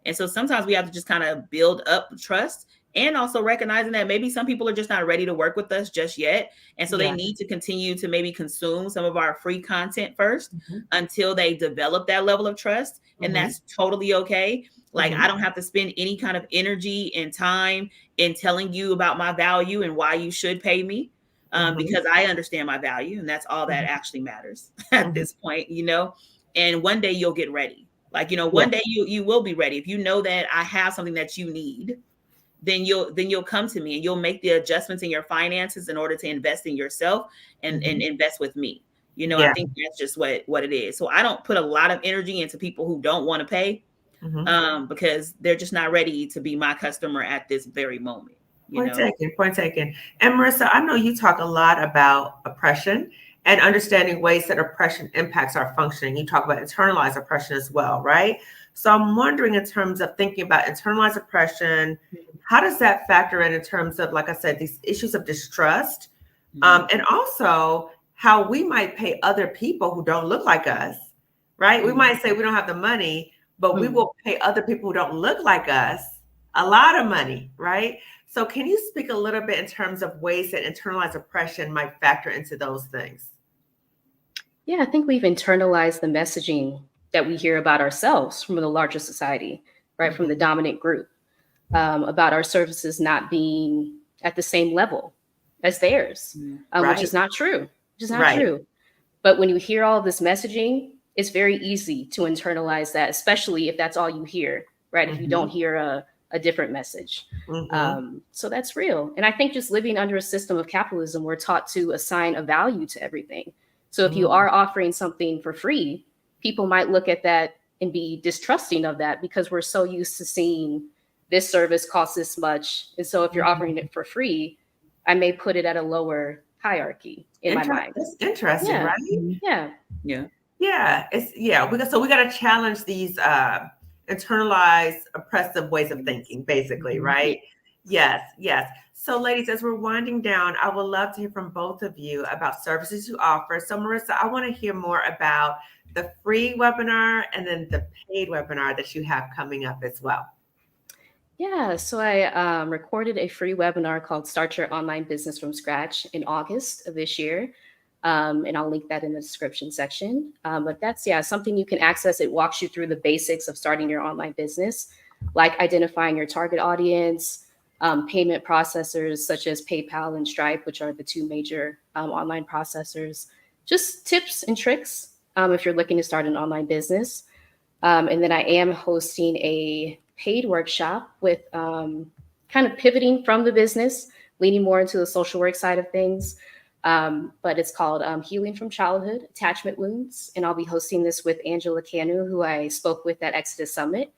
and so sometimes we have to just kind of build up trust, and also recognizing that maybe some people are just not ready to work with us just yet. And so they need to continue to maybe consume some of our free content first until they develop that level of trust. And that's totally okay. Like, I don't have to spend any kind of energy and time in telling you about my value and why you should pay me. Because I understand my value, and that's all that actually matters at this point, and one day you'll get ready. One day you will be ready. If you know that I have something that you need, then you'll come to me and you'll make the adjustments in your finances in order to invest in yourself and invest with me. I think that's just what it is. So I don't put a lot of energy into people who don't want to pay because they're just not ready to be my customer at this very moment. Point taken. And Marissa, I know you talk a lot about oppression and understanding ways that oppression impacts our functioning. You talk about internalized oppression as well, right? So I'm wondering, in terms of thinking about internalized oppression, how does that factor in terms of, like I said, these issues of distrust, and also how we might pay other people who don't look like us, right? We might say we don't have the money, but we will pay other people who don't look like us a lot of money, right? So can you speak a little bit in terms of ways that internalized oppression might factor into those things? Yeah, I think we've internalized the messaging that we hear about ourselves from the larger society, right? From the dominant group, about our services not being at the same level as theirs, which Right. is not true. Which is not Right. true. But when you hear all this messaging, it's very easy to internalize that, especially if that's all you hear, right? If you don't hear a different message. So that's real. And I think just living under a system of capitalism, we're taught to assign a value to everything. So if you are offering something for free, people might look at that and be distrusting of that because we're so used to seeing this service costs this much. And so if you're offering it for free, I may put it at a lower hierarchy in my mind. That's interesting, Yeah. right? Yeah. Yeah. We got to challenge these internalized oppressive ways of thinking, basically, right? Yes. So, ladies, as we're winding down, I would love to hear from both of you about services you offer. So, Marissa, I want to hear more about the free webinar and then the paid webinar that you have coming up as well. Yeah, so I recorded a free webinar called Start Your Online Business from Scratch in August of this year. And I'll link that in the description section. But that's, something you can access. It walks you through the basics of starting your online business, like identifying your target audience, payment processors such as PayPal and Stripe, which are the two major online processors, just tips and tricks if you're looking to start an online business. And then I am hosting a paid workshop with kind of pivoting from the business, leaning more into the social work side of things. But it's called Healing from Childhood, Attachment Wounds. And I'll be hosting this with Angela Kanu, who I spoke with at Exodus Summit.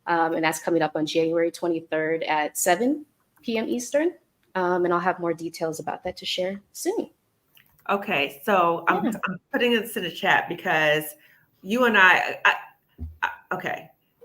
And that's coming up on January 23rd at 7 p.m. Eastern. And I'll have more details about that to share soon. Okay, so I'm putting this in the chat because you and I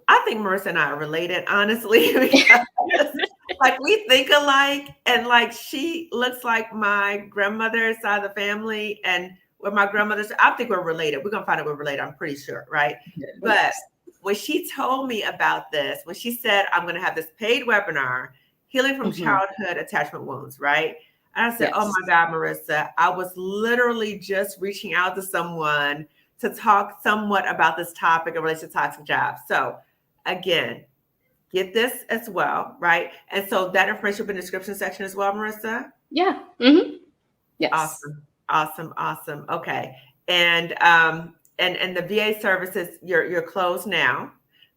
I think Marissa and I are related, honestly, because like we think alike, and like she looks like my grandmother's side of the family, and with my grandmother's, I think we're related. We're gonna find out we're related, I'm pretty sure, right? But when she told me about this, when she said I'm gonna have this paid webinar, Healing from Childhood Attachment Wounds, right? And I said, oh my God, Marissa, I was literally just reaching out to someone to talk somewhat about this topic in relation to toxic jobs. So again, get this as well, right? And so that information will be in the description section as well, Marissa? Yeah. Yes. Awesome. Okay. And the VA services, you're closed now,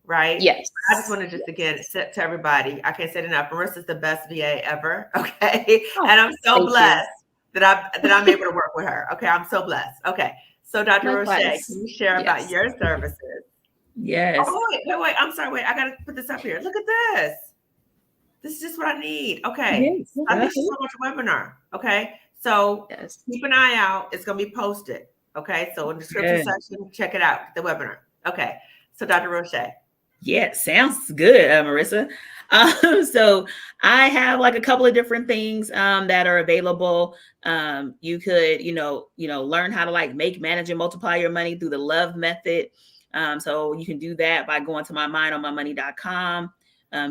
right? Yes. I just want to again say to everybody, I can't say it enough. Marissa's the best VA ever. Okay. And I'm so blessed that I'm able to work with her. Okay. I'm so blessed. Okay. So Dr. Rosché, can you share about your services? Yes. Oh, wait. I'm sorry. Wait, I got to put this up here. Look at this. This is just what I need. Okay. Yes. I think so much webinar. Okay. So keep an eye out. It's going to be posted. Okay. So in the description section, check it out, the webinar. Okay. So Dr. Rosché. Yeah, sounds good, Marissa. So I have like a couple of different things that are available. You could, learn how to like make, manage, and multiply your money through the love method. So you can do that by going to mymindonmymoney.com.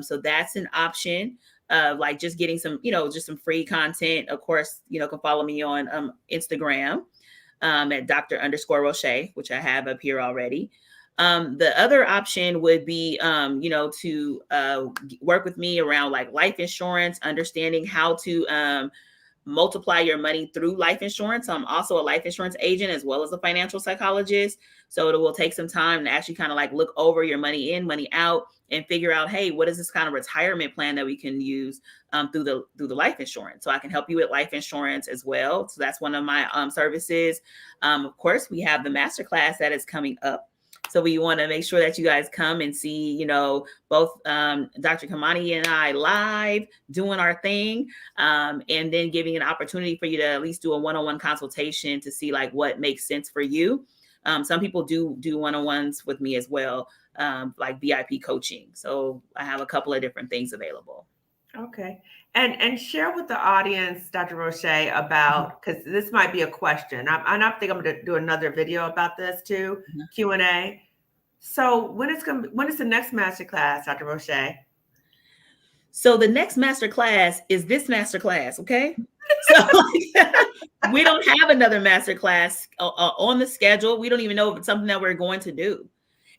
So that's an option of like just getting some, just some free content. Of course, can follow me on Instagram at Dr._Rosché, which I have up here already. The other option would be, to work with me around like life insurance, understanding how to multiply your money through life insurance. I'm also a life insurance agent as well as a financial psychologist. So it will take some time to actually kind of like look over your money in, money out, and figure out, hey, what is this kind of retirement plan that we can use through the life insurance? So I can help you with life insurance as well. So that's one of my services. Of course, we have the masterclass that is coming up. So we want to make sure that you guys come and see, both Dr. Kamani and I live doing our thing, and then giving an opportunity for you to at least do a one-on-one consultation to see like what makes sense for you. Some people do one-on-ones with me as well, like VIP coaching. So I have a couple of different things available. Okay. And share with the audience, Dr. Rosché, about, because this might be a question. I think I'm going to do another video about this too, Q&A. So when is the next master class, Dr. Rosché? So the next master class is this master class, okay? So we don't have another master class on the schedule. We don't even know if it's something that we're going to do.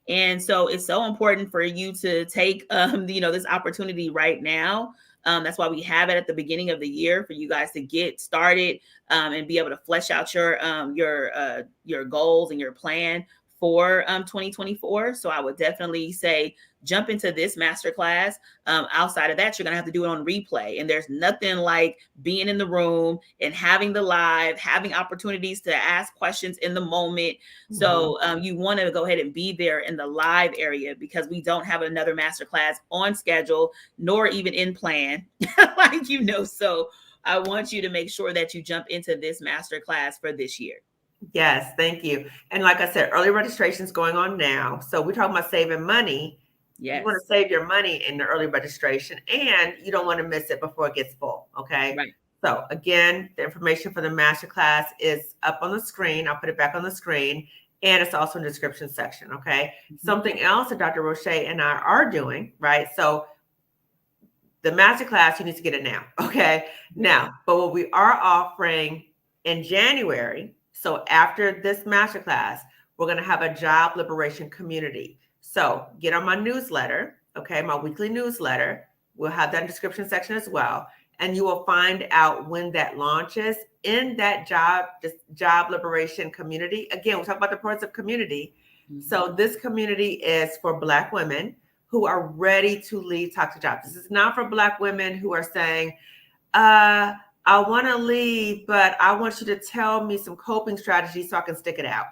And so it's so important for you to take, this opportunity right now. That's why we have it at the beginning of the year for you guys to get started and be able to flesh out your goals and your plan for 2024. So I would definitely say jump into this masterclass. Outside of that, you're gonna have to do it on replay. And there's nothing like being in the room and having opportunities to ask questions in the moment. So you want to go ahead and be there in the live area because we don't have another masterclass on schedule, nor even in plan, So I want you to make sure that you jump into this masterclass for this year. Yes, thank you. And like I said, early registration is going on now. So we're talking about saving money. Yes. You want to save your money in the early registration and you don't want to miss it before it gets full. Okay. Right. So again, the information for the masterclass is up on the screen. I'll put it back on the screen and it's also in the description section. Okay. Something else that Dr. Rosché and I are doing, right? So the masterclass, you need to get it now. Okay. Now, but what we are offering in January, so after this masterclass, we're going to have a job liberation community. So get on my newsletter, okay, my weekly newsletter. We'll have that in the description section as well. And you will find out when that launches in that job liberation community. Again, we'll talk about the importance of community. So this community is for Black women who are ready to leave toxic jobs. This is not for Black women who are saying, I want to leave, but I want you to tell me some coping strategies so I can stick it out.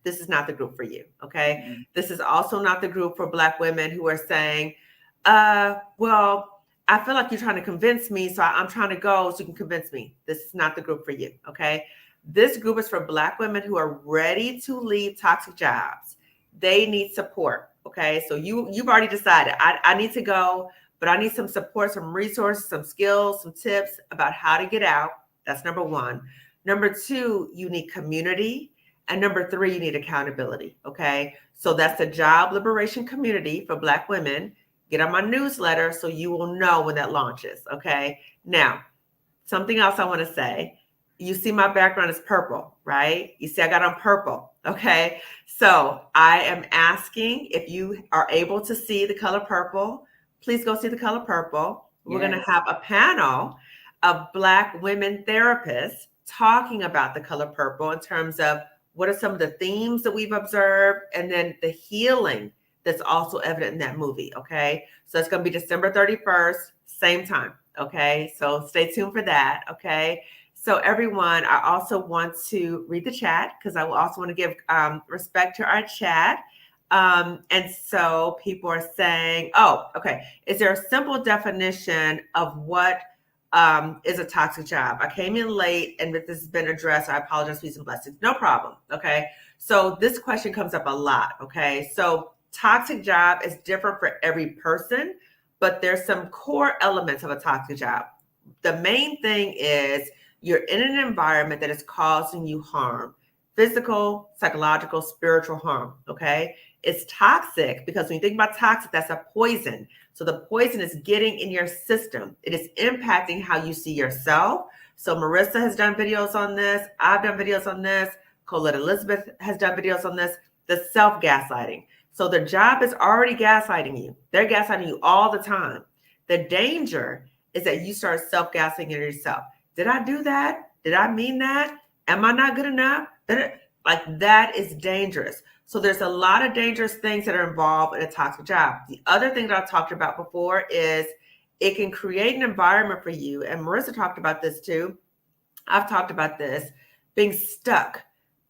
This is not the group for you, okay? This is also not the group for Black women who are saying, well, I feel like you're trying to convince me, so I'm trying to go so you can convince me. This is not the group for you, okay? This group is for Black women who are ready to leave toxic jobs. They need support, okay? So you've already decided, I need to go, but I need some support, some resources, some skills, some tips about how to get out. That's number one. Number two, you need community. And number three, you need accountability, okay? So that's the job liberation community for Black women. Get on my newsletter so you will know when that launches, okay? Now, something else I want to say. You see my background is purple, right? You see I got on purple, okay? So I am asking if you are able to see the color purple, please go see the color purple. We're going to have a panel of Black women therapists talking about the color purple in terms of what are some of the themes that we've observed and then the healing that's also evident in that movie, okay? So it's going to be December 31st, same time, okay? So stay tuned for that, okay? So everyone, I also want to read the chat because I will also want to give respect to our chat. And so people are saying, oh, okay. Is there a simple definition of what is a toxic job? I came in late and if this has been addressed, I apologize, peace and blessings. No problem. Okay. So this question comes up a lot. Okay. So toxic job is different for every person, but there's some core elements of a toxic job. The main thing is you're in an environment that is causing you harm, physical, psychological, spiritual harm. Okay. It's toxic because when you think about toxic, that's a poison. So the poison is getting in your system. It is impacting how you see yourself. So Marissa has done videos on this. I've done videos on this. Colette Elizabeth has done videos on this. The self-gaslighting. So the job is already gaslighting you. They're gaslighting you all the time. The danger is that you start self-gaslighting yourself. Did I do that? Did I mean that? Am I not good enough? Like that is dangerous. So there's a lot of dangerous things that are involved in a toxic job. The other thing that I've talked about before is it can create an environment for you. And Marissa talked about this too. I've talked about this, being stuck,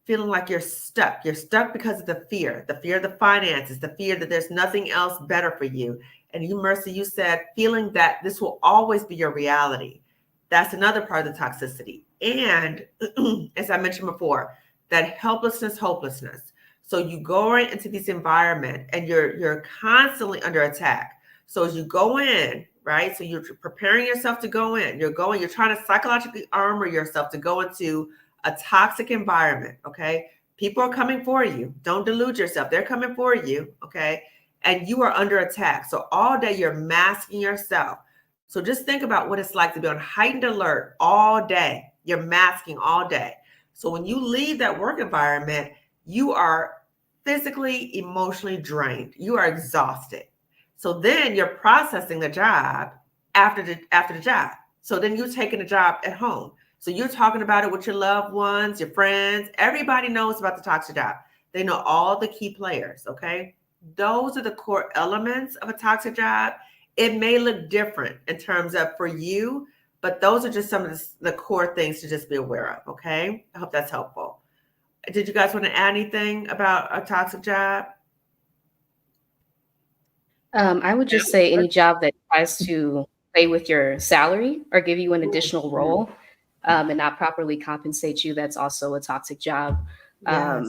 feeling like you're stuck. You're stuck because of the fear of the finances, the fear that there's nothing else better for you. And you, Marissa, you said feeling that this will always be your reality. That's another part of the toxicity. And as I mentioned before, that helplessness, hopelessness. So you go into this environment and you're constantly under attack. So as you go in, right? So you're preparing yourself to go in. You're trying to psychologically armor yourself to go into a toxic environment, okay? People are coming for you. Don't delude yourself. They're coming for you, okay? And you are under attack. So all day you're masking yourself. So just think about what it's like to be on heightened alert all day. You're masking all day. So when you leave that work environment, you are physically, emotionally drained. You are exhausted. So then you're processing the job after the job. So then you're taking the job at home. So you're talking about it with your loved ones, your friends. Everybody knows about the toxic job. They know all the key players, okay? Those are the core elements of a toxic job. It may look different in terms of for you, but those are just some of the core things to just be aware of, okay? I hope that's helpful. Did you guys want to add anything about a toxic job? I would just say any job that tries to play with your salary or give you an additional role and not properly compensate you, that's also a toxic job. Yes.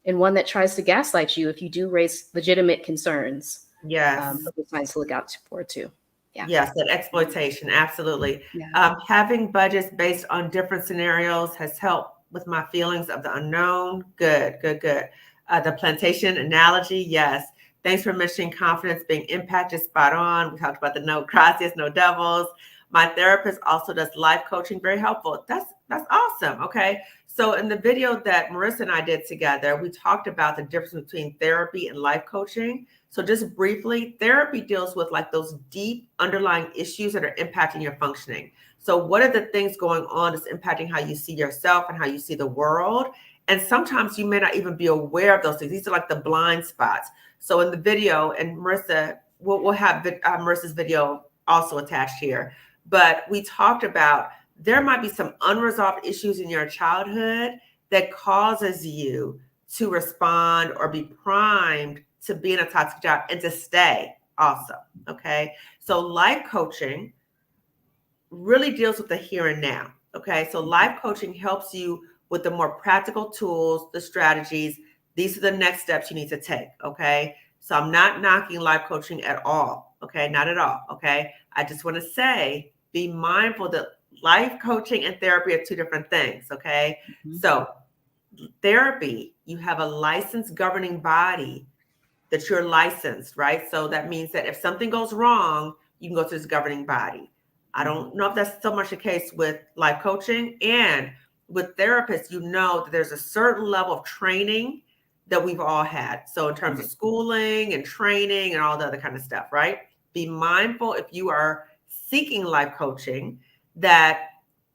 And one that tries to gaslight you if you do raise legitimate concerns. Yes. Those are signs to look out for too. Yeah. Yes, that exploitation, absolutely. Yeah. Having budgets based on different scenarios has helped with my feelings of the unknown. Good, good, good. The plantation analogy, yes. Thanks for mentioning confidence being impacted. Spot on. We talked about the no gracias, no devils. My therapist also does life coaching. Very helpful. That's awesome. Okay. So in the video that Marissa and I did together, we talked about the difference between therapy and life coaching. So just briefly, therapy deals with like those deep underlying issues that are impacting your functioning. So what are the things going on that's impacting how you see yourself and how you see the world? And sometimes you may not even be aware of those things. These are like the blind spots. So in the video, and Marissa, we'll have Marissa's video also attached here, but we talked about there might be some unresolved issues in your childhood that causes you to respond or be primed to be in a toxic job and to stay also. Okay. So life coaching really deals with the here and now. Okay. So life coaching helps you with the more practical tools, the strategies. These are the next steps you need to take. Okay. So I'm not knocking life coaching at all. Okay. Not at all. Okay. I just want to say, be mindful that life coaching and therapy are two different things. Okay. So therapy, you have a licensed governing body that you're licensed, right? So that means that if something goes wrong, you can go to this governing body. I don't know if that's so much the case with life coaching. And with therapists, you know that there's a certain level of training that we've all had. So in terms of schooling and training and all the other kind of stuff, right? Be mindful if you are seeking life coaching that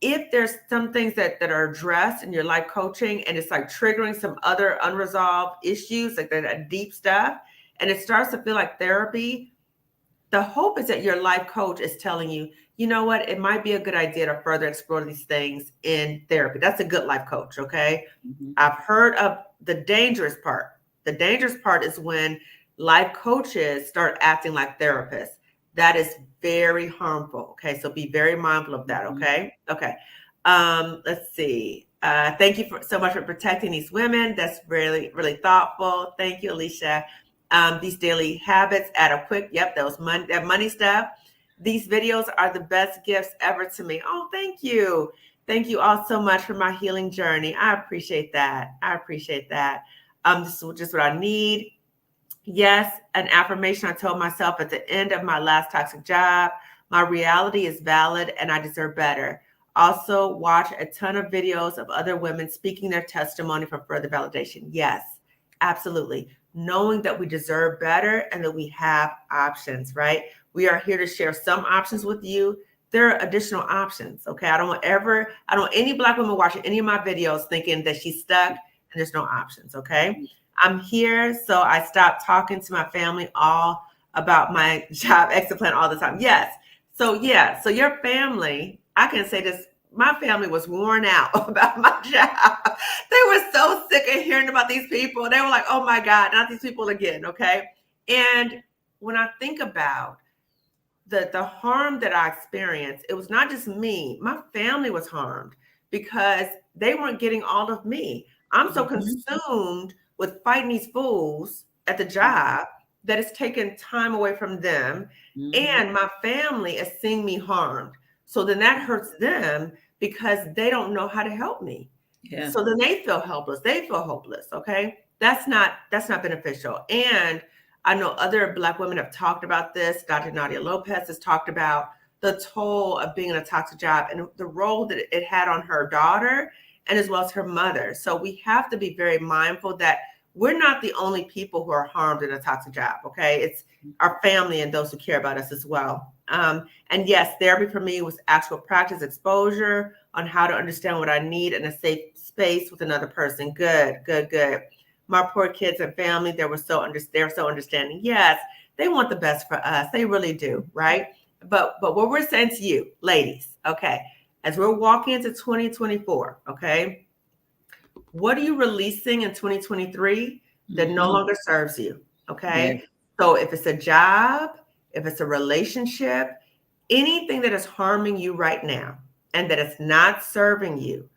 if there's some things that are addressed in your life coaching and it's like triggering some other unresolved issues, like that deep stuff, and it starts to feel like therapy, the hope is that your life coach is telling you, you know what, it might be a good idea to further explore these things in therapy. That's a good life coach, okay? I've heard of the dangerous part. The dangerous part is when life coaches start acting like therapists. That is very harmful. Okay. So be very mindful of that. Okay. Okay. Let's see. Thank you so much for protecting these women. That's really, really thoughtful. Thank you, Alicia. These daily habits add up quick. Yep. That money stuff. These videos are the best gifts ever to me. Oh, thank you. Thank you all so much for my healing journey. I appreciate that. I appreciate that. This is just what I need. Yes, an affirmation I told myself at the end of my last toxic job. My reality is valid and I deserve better. Also, watch a ton of videos of other women speaking their testimony for further validation. Yes, absolutely. Knowing that we deserve better and that we have options, right? We are here to share some options with you. There are additional options, okay? I don't want any Black woman watching any of my videos thinking that she's stuck and there's no options, okay? I'm here, so I stopped talking to my family all about my job exit plan all the time. Yes. So yeah, so your family, I can say this, my family was worn out about my job. They were so sick of hearing about these people. They were like, oh my God, not these people again, okay? And when I think about the harm that I experienced, it was not just me. My family was harmed because they weren't getting all of me. I'm so consumed with fighting these fools at the job that it's taken time away from them. And my family is seeing me harmed. So then that hurts them because they don't know how to help me. Yeah. So then they feel helpless. They feel hopeless. Okay. That's not beneficial. And I know other Black women have talked about this. Dr. Nadia Lopez has talked about the toll of being in a toxic job and the role that it had on her daughter and as well as her mother. So we have to be very mindful that we're not the only people who are harmed in a toxic job. Okay. It's our family and those who care about us as well. And yes, therapy for me was actual practice exposure on how to understand what I need in a safe space with another person. Good. My poor kids and family, they're so understanding. Yes, they want the best for us. They really do, right? But what we're saying to you, ladies, okay, as we're walking into 2024, okay, what are you releasing in 2023 that no longer serves you? Okay. Yeah. So if it's a job, if it's a relationship, anything that is harming you right now and that is not serving you,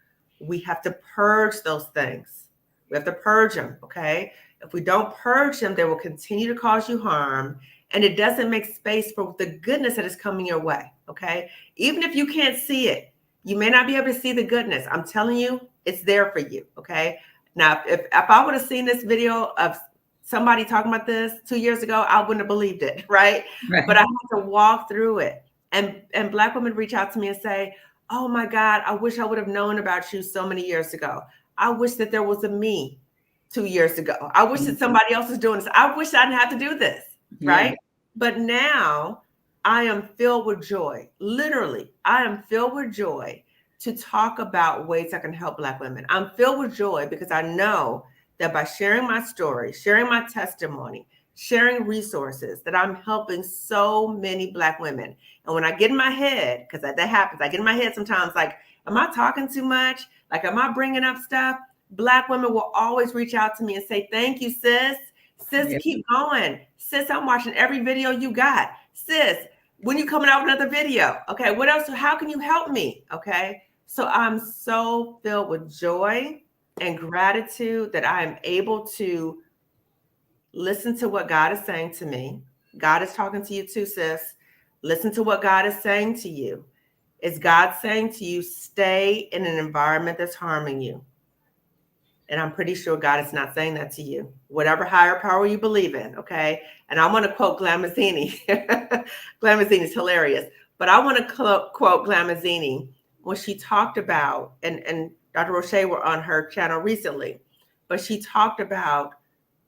we have to purge those things. We have to purge them. Okay. If we don't purge them, they will continue to cause you harm. And it doesn't make space for the goodness that is coming your way. Okay. Even if you can't see it, you may not be able to see the goodness. I'm telling you, it's there for you. Okay. Now, if I would have seen this video of somebody talking about this 2 years ago, I wouldn't have believed it. Right. Right. But I had to walk through it. And Black women reach out to me and say, oh my God, I wish I would have known about you so many years ago. I wish that there was a me 2 years ago. I wish that somebody else was doing this. I wish I didn't have to do this. Yeah. Right. But now I am filled with joy. Literally, I am filled with joy to talk about ways I can help Black women. I'm filled with joy because I know that by sharing my story, sharing my testimony, sharing resources, that I'm helping so many Black women. And when I get in my head, because that happens, I get in my head sometimes like, am I talking too much? Like, am I bringing up stuff? Black women will always reach out to me and say, thank you, sis. Sis, Yeah. keep going. Sis, I'm watching every video you got. Sis, when you coming out with another video? Okay, what else? How can you help me? Okay, so I'm so filled with joy and gratitude that I am able to listen to what God is saying to me. God is talking to you too, sis. Listen to what God is saying to you. Is God saying to you, stay in an environment that's harming you? And I'm pretty sure God is not saying that to you. Whatever higher power you believe in, okay? And I want to quote Glamazzini. Glamazzini is hilarious. But I want to quote Glamazzini when she talked about, and Dr. Rosché were on her channel recently, but she talked about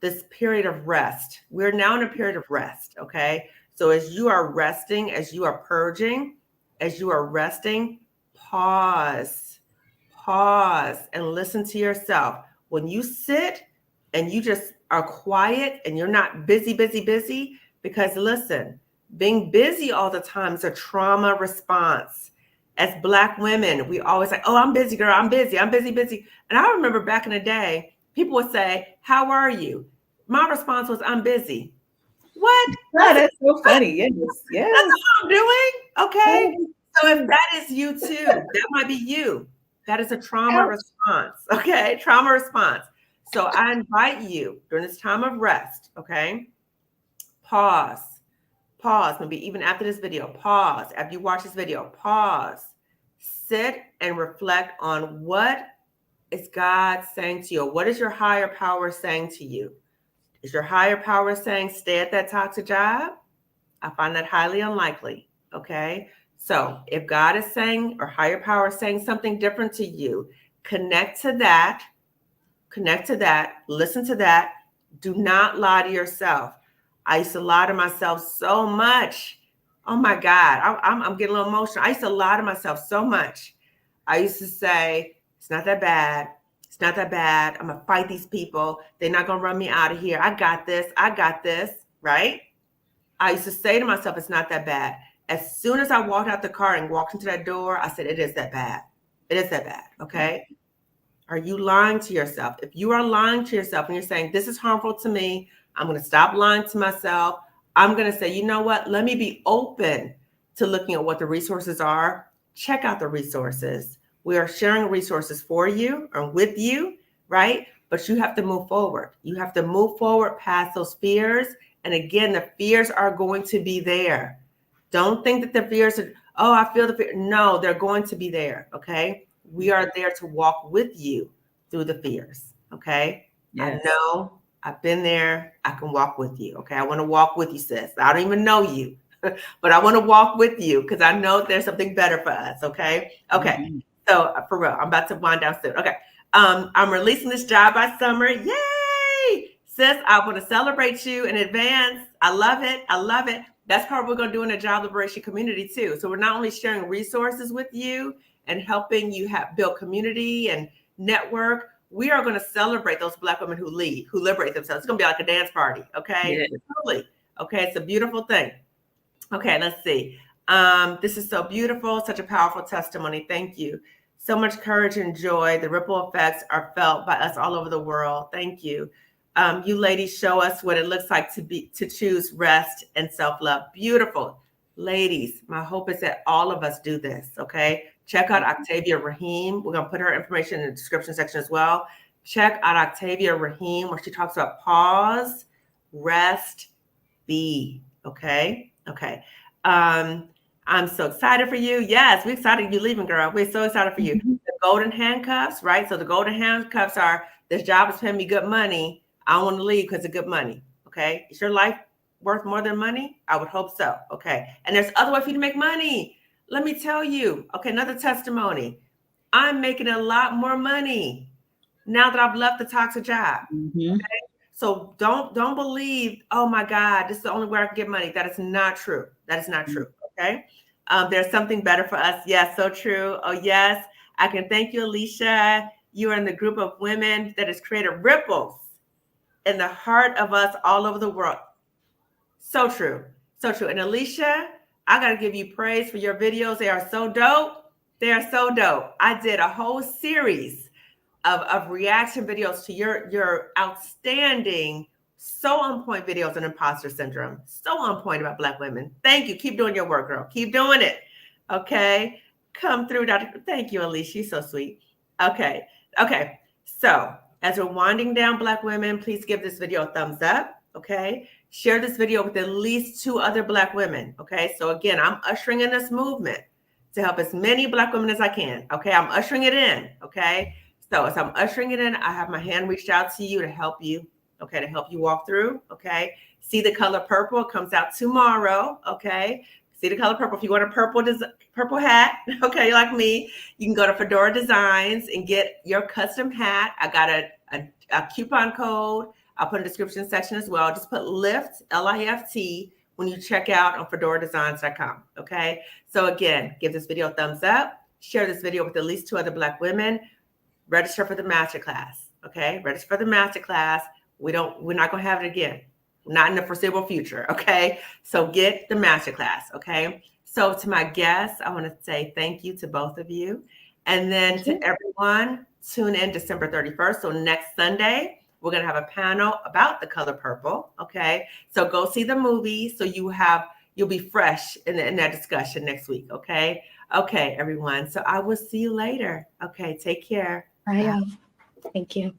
this period of rest. We're now in a period of rest, okay? So as you are resting, as you are purging, as you are resting, pause and listen to yourself. When you sit and you just are quiet and you're not busy, because listen, being busy all the time is a trauma response. As Black women, we always like, oh, I'm busy, girl. I'm busy. And I remember back in the day, people would say, how are you? My response was, I'm busy. What? Oh, that's so funny. Yes. That's what I'm doing. Okay. So if True. that is you too, that might be you. That is a trauma response. Okay. Trauma response. So I invite you during this time of rest. Okay. Pause. Maybe even after this video, pause. After you watch this video, pause. Sit and reflect on what is God saying to you? What is your higher power saying to you? Is your higher power saying stay at that toxic job? I find that highly unlikely. Okay. So if God is saying, or higher power is saying something different to you, connect to that, listen to that. Do not lie to yourself. I used to lie to myself so much. Oh my God. I'm getting a little emotional. I used to lie to myself so much. I used to say, it's not that bad. It's not that bad. I'm going to fight these people. They're not going to run me out of here. I got this. Right? I used to say to myself, it's not that bad. As soon as I walked out the car and walked into that door, I said, it is that bad. It is that bad. Okay. Are you lying to yourself? If you are lying to yourself and you're saying, this is harmful to me, I'm going to stop lying to myself. I'm going to say, you know what? Let me be open to looking at what the resources are. Check out the resources. We are sharing resources for you or with you, right? But you have to move forward. You have to move forward past those fears. And again, the fears are going to be there. Don't think that the fears are, oh, I feel the fear. No, they're going to be there. Okay. We are there to walk with you through the fears. Okay. Yes. I know, I've been there. I can walk with you. Okay. I want to walk with you, sis. I don't even know you, but I want to walk with you because I know there's something better for us. Okay. Okay. Mm-hmm. So for real, I'm about to wind down soon. Okay. I'm releasing this job by summer. Yay! Sis, I want to celebrate you in advance. I love it. I love it. That's part we're going to do in the job liberation community too. So we're not only sharing resources with you and helping you build community and network. We are going to celebrate those Black women who lead, who liberate themselves. It's going to be like a dance party. Okay. Yes. Totally. Okay. It's a beautiful thing. Okay. Let's see. This is so beautiful. Such a powerful testimony. Thank you. So much courage and joy. The ripple effects are felt by us all over the world. Thank you. You ladies show us what it looks like to choose rest and self-love. Beautiful. Ladies, my hope is that all of us do this. Okay. Check out Octavia Rahim. We're going to put her information in the description section as well. Check out Octavia Rahim, where she talks about pause, rest, be. Okay. Okay. I'm so excited for you. Yes, we're excited you leaving, girl. We're so excited for you. Mm-hmm. The golden handcuffs, right? So the golden handcuffs are, this job is paying me good money. I don't want to leave because of good money. Okay. Is your life worth more than money? I would hope so. Okay. And there's other ways for you to make money. Let me tell you. Okay. Another testimony. I'm making a lot more money now that I've left the toxic job. Mm-hmm. Okay. So don't believe, oh my God, this is the only way I can get money. That is not true. That is not true. Okay. There's something better for us. Yes, so true. Oh yes. I can thank you, Alicia. You are in the group of women that has created ripples in the heart of us all over the world. So true. So true. And Alicia, I got to give you praise for your videos. They are so dope. They are so dope. I did a whole series of reaction videos to your outstanding, so on point videos on imposter syndrome. So on point about Black women. Thank you. Keep doing your work, girl. Keep doing it. Okay. Come through, Dr. Thank you, Alicia. She's so sweet. Okay. Okay. So as we're winding down, Black women, please give this video a thumbs up. Okay. Share this video with at least 2 other Black women. Okay. So again, I'm ushering in this movement to help as many Black women as I can. Okay. I'm ushering it in. Okay. So as I'm ushering it in, I have my hand reached out to you to help you. Okay. To help you walk through. Okay. See the color purple. It comes out tomorrow. Okay. See the color purple. If you want a purple hat, okay, like me, you can go to Fedora Designs and get your custom hat. I got a coupon code. I'll put in the description section as well. Just put LIFT, L-I-F-T, when you check out on fedoradesigns.com. Okay. So again, give this video a thumbs up. Share this video with at least 2 other Black women. Register for the masterclass. Okay. Register for the masterclass. We're not going to have it again. Not in the foreseeable future. Okay. So get the masterclass. Okay. So to my guests, I want to say thank you to both of you. And then to everyone, tune in December 31st. So next Sunday, we're going to have a panel about the color purple. Okay. So go see the movie. So you'll be fresh in that discussion next week. Okay. Okay, everyone. So I will see you later. Okay. Take care. Bye. Thank you.